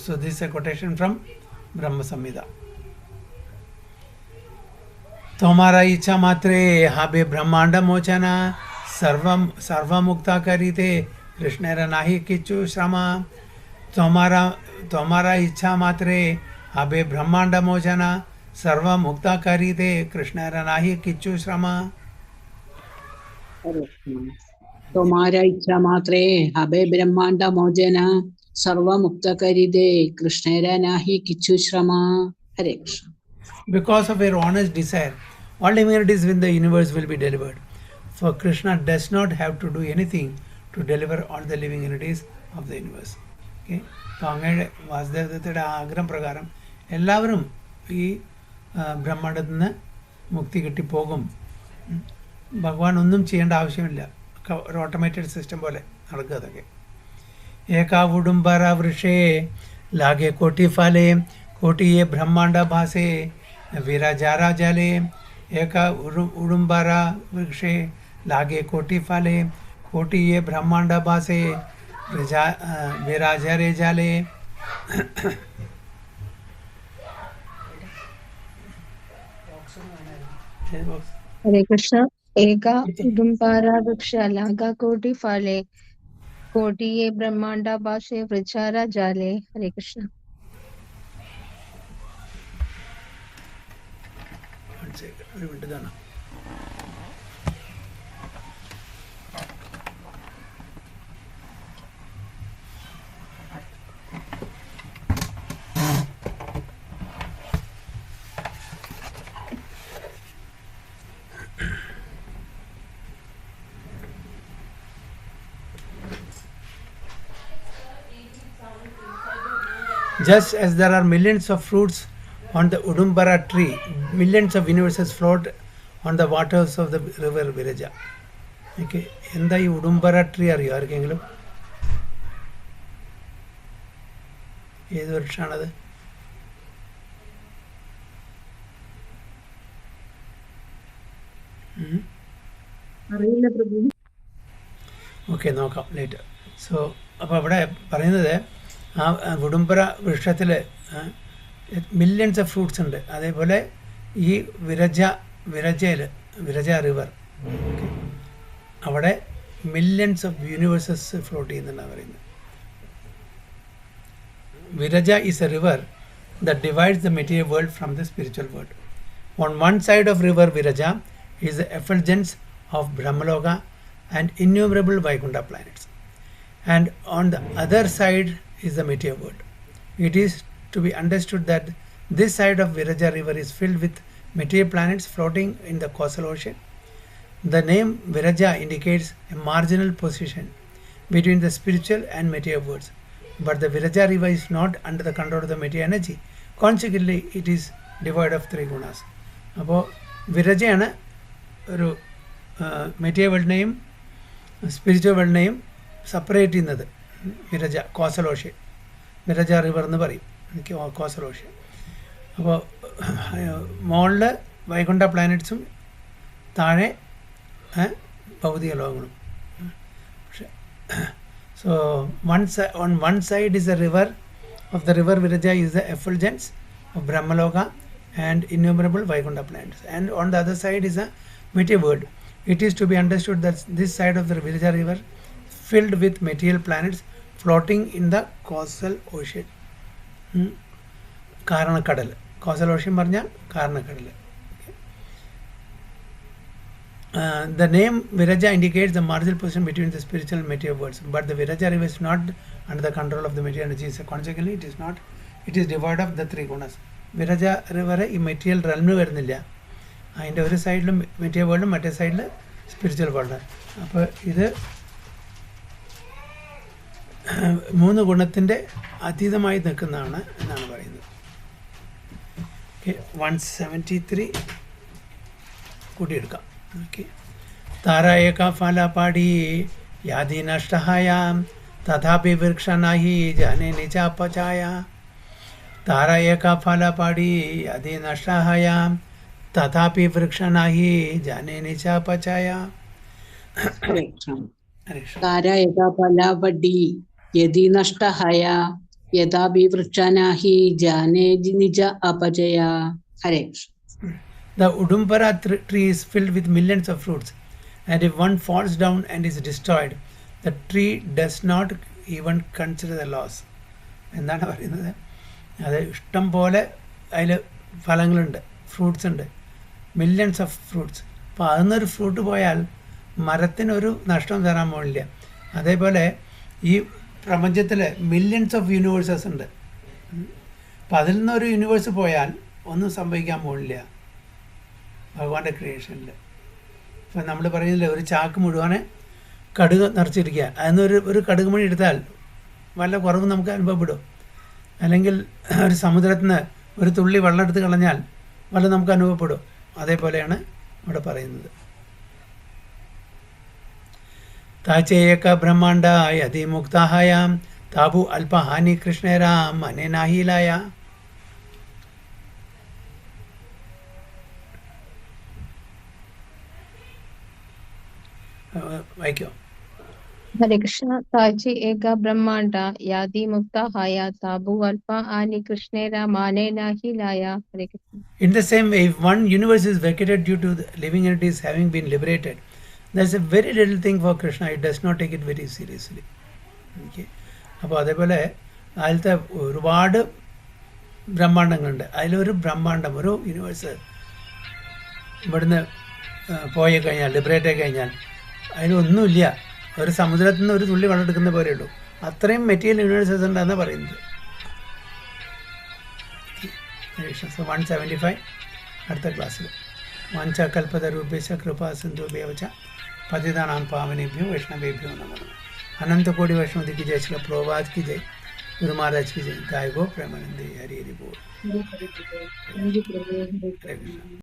So this is a quotation from Brahma Samhita. तुम्हारा इच्छा मात्रे हाबे ब्रह्मांड मोचना सर्वमुक्ता करीते कृष्णेर नाही किच्छु श्रमा. तुम्हारा इच्छा मात्रे हाबे ब्रह्मांड मोचना सर्वमुक्ता करीते कृष्णेर नाही किच्छु श्रमा. तुम्हारा इच्छा मात्रे हबे ब्रह्मांड मोचना सर्वमुक्त करीदे कृष्णेर नाही किच्छु श्रमा. Hare Krishna. Because of your honest desire, all divinities in the universe will be delivered. For Krishna does not have to do anything to deliver all the living entities of the universe. Okay? അപ്പോൾ അങ്ങയുടെ വാസുദേവദത്തയുടെ ആഗ്രഹം പ്രകാരം എല്ലാവരും ഈ ബ്രഹ്മാണ്ടത്തിൽ നിന്ന് മുക്തി കിട്ടിപ്പോകും. ഭഗവാൻ ഒന്നും ചെയ്യേണ്ട ആവശ്യമില്ല. ഒരു ഓട്ടോമേറ്റഡ് സിസ്റ്റം പോലെ നടക്കുക അതൊക്കെ. ഏകാ ഉടുംബര വൃഷേ ലാഗെ കോട്ടി ഫാലേ കോട്ടിയെ ബ്രഹ്മാണ്ട ഭാസേ വിരാജാരാ ജാലേ. ഏകാ ഉടുംബര വൃക്ഷേ ലാഗെ കോട്ടി ഫാലേ കോട്ടിയെ ബ്രഹ്മാണ്ട ഭാസേ വിരാജാരേ ജാലേ. हरे कृष्ण. एका उदुम्बारा वृक्ष लागा कोटि फाले कोटि ये ब्रह्मांडा भाषे वृचारा जाले. हरे कृष्ण. ഒരു മിനിറ്റ് ഇതാണ്. Just as there are millions of fruits on the Udumbara tree, millions of universes float on the waters of the river Viraja. Okay. എന്താ ഈ ഉടുംബര ട്രീ അറിയോ ആർക്കെങ്കിലും? ഏത് വൃക്ഷമാണത്? അറിയില്ല പ്രഭു. ഓക്കെ, നോക്കാം ലേറ്റർ. സോ അപ്പോൾ അവിടെ പറയുന്നത് ആ ഉടുംബര വൃക്ഷത്തിൽ മില്യൺസ് ഓഫ് ഫ്രൂട്ട്സ് ഉണ്ട്. അതേപോലെ ഈ വിരജ റിവർ, അവിടെ മില്യൺസ് ഓഫ് യൂണിവേഴ്സസ് ഫ്ലോട്ട് ചെയ്യുന്നുണ്ടെന്ന് പറയുന്നത്. Viraja is a river that divides the material world from the spiritual world. On one side of river Viraja is the effulgence of Brahmaloka and innumerable Vaikuntha planets. And on the other side is the material world. It is to be understood that this side of Viraja river is filled with material planets floating in the causal ocean. The name Viraja indicates a marginal position between the spiritual and material worlds. But the Viraja river is not under the control of the material energy. Consequently, it is devoid of three gunas. അപ്പോൾ വിരജയാണ് ഒരു material വേൾഡിനെയും spiritual വേൾഡിനെയും separate ചെയ്യുന്നത്. വിരജ causal ocean, വിരജ river എന്ന് പറയും, എനിക്ക് causal ocean. അപ്പോൾ മുകളിൽ വൈകുണ്ഠ പ്ലാനറ്റ്സും താഴെ ഭൗതിക ലോകങ്ങളും. പക്ഷേ so on one side is the river of the river Viraja is the effulgence of Brahmaloka and innumerable Vaikuntha planets, and on the other side is a material world. It is to be understood that this side of the Viraja river filled with material planets floating in the causal ocean. കാരണക്കടൽ, causal ocean പറഞ്ഞാൽ കാരണക്കടൽ. The name Viraja indicates the marginal position between the spiritual and material worlds, but the Viraja river is not under the control of the material energy. So consequently, it is devoid of the three gunas. Viraja river ഈ material റെൽമിൽ വരുന്നില്ല. അതിൻ്റെ ഒരു സൈഡിൽ material വേൾഡും മറ്റേ സൈഡിൽ spiritual world. അപ്പോൾ ഇത് മൂന്ന് ഗുണത്തിൻ്റെ അതീതമായി നിൽക്കുന്നതാണ് എന്നാണ് പറയുന്നത്. ഓക്കെ, 173 കൂട്ടിയെടുക്കാം. ഓക്കെ, താരായേക ഫലപാടി യാതി നഷ്ടഹായാം തഥാപി വൃക്ഷനാഹി ജാനെ നിജാപചായ. താര ഏക ഫലപാടി യാതി നഷ്ടഹായാം തഥാപി വൃക്ഷനാഹി ജാനെ നിജാപചായ. താര ഏക ഫലപടി യതി നഷ്ടഹയ യഥാപി വൃക്ഷനാഹി ജാനെ നിജ അപചയ. ഹരേ Krishna. The Udumpara tree is filled with millions of fruits, and if one falls down and is destroyed, the tree does not even consider the loss. എന്താണ് പറയുന്നത്? അത് ഇഷ്ടം പോലെ അതിൽ ഫലങ്ങളുണ്ട്, ഫ്രൂട്ട്സ് ഉണ്ട്, മില്യൺസ് ഓഫ് ഫ്രൂട്ട്സ്. അപ്പോൾ അതിന്നൊരു ഫ്രൂട്ട് പോയാൽ മരത്തിനൊരു നഷ്ടം തരാൻ പോകില്ല. അതേപോലെ ഈ പ്രപഞ്ചത്തിൽ മില്യൺസ് ഓഫ് യൂണിവേഴ്സസ് ഉണ്ട്. അപ്പം അതിൽ നിന്നൊരു യൂണിവേഴ്സ് പോയാൽ ഒന്നും സംഭവിക്കാൻ പോകില്ല ഭഗവാന്റെ ക്രിയേഷനിൽ. ഇപ്പം നമ്മൾ പറയുന്നില്ലേ, ഒരു ചാക്ക് മുഴുവനെ കടുക് നിറച്ചിരിക്കുക, അതിനൊരു കടുക് മണി എടുത്താൽ വല്ല കുറവ് നമുക്ക് അനുഭവപ്പെടും. അല്ലെങ്കിൽ ഒരു സമുദ്രത്തിൽ നിന്ന് ഒരു തുള്ളി വെള്ളം എടുത്ത് കളഞ്ഞാൽ വല്ല നമുക്ക് അനുഭവപ്പെടും. അതേപോലെയാണ് ഇവിടെ പറയുന്നത്. താചേയക ബ്രഹ്മാണ്ട യതി മുക്താഹായാം താപു അല്പഹാനി കൃഷ്ണേരാം അനേനാഹീലായ. വായിക്കോ. ഹരേ കൃഷ്ണ. താജി ഏക ബ്രഹ്മാണ്ട യാതി മുക്ത ഹായ താബു അല്പ ആനി കൃഷ്ണേര മാനേനാഹിലായ. Hare Krishna. In the same way, if one universe is vacated due to the living entities having been liberated, there's a very little thing for Krishna. It does not take it very seriously. Okay. അപ്പോൾ അതേപോലെ അതിലത്തെ ഒരുപാട് ബ്രഹ്മാണ്ടങ്ങളുണ്ട്. അതിലൊരു ബ്രഹ്മാണ്ടം, ഒരു universe ഇവിടുന്ന് പോയി കഴിഞ്ഞാൽ, liberate ആയി കഴിഞ്ഞാൽ അതിലൊന്നുമില്ല. ഒരു സമുദ്രത്തിൽ നിന്ന് ഒരു തുള്ളി വെള്ളം എടുക്കുന്ന പോലെ ഉള്ളൂ. അത്രയും മെറ്റീരിയൽ യൂണിവേഴ്സസ് ഉണ്ടെന്നാണ് പറയുന്നത്. 175 അടുത്ത ക്ലാസ്സിൽ. വാഞ്ചകൽപതരൂപേശ കൃപാ സിന്ധുഭ്യവച പതിതാനാം പാവനേഭ്യോ വൈഷ്ണവേഭ്യോ നമഃ. അനന്തകോടി വൈഷ്ണവതി की जय, श्रील प्रभुपाद की जय, गुरु महाराज की जय। गाय गो प्रेमानंदे। हरि हरि बोल। हरे हरे प्रभु। थैंक यू प्रभु। हरे हरे कृष्ण।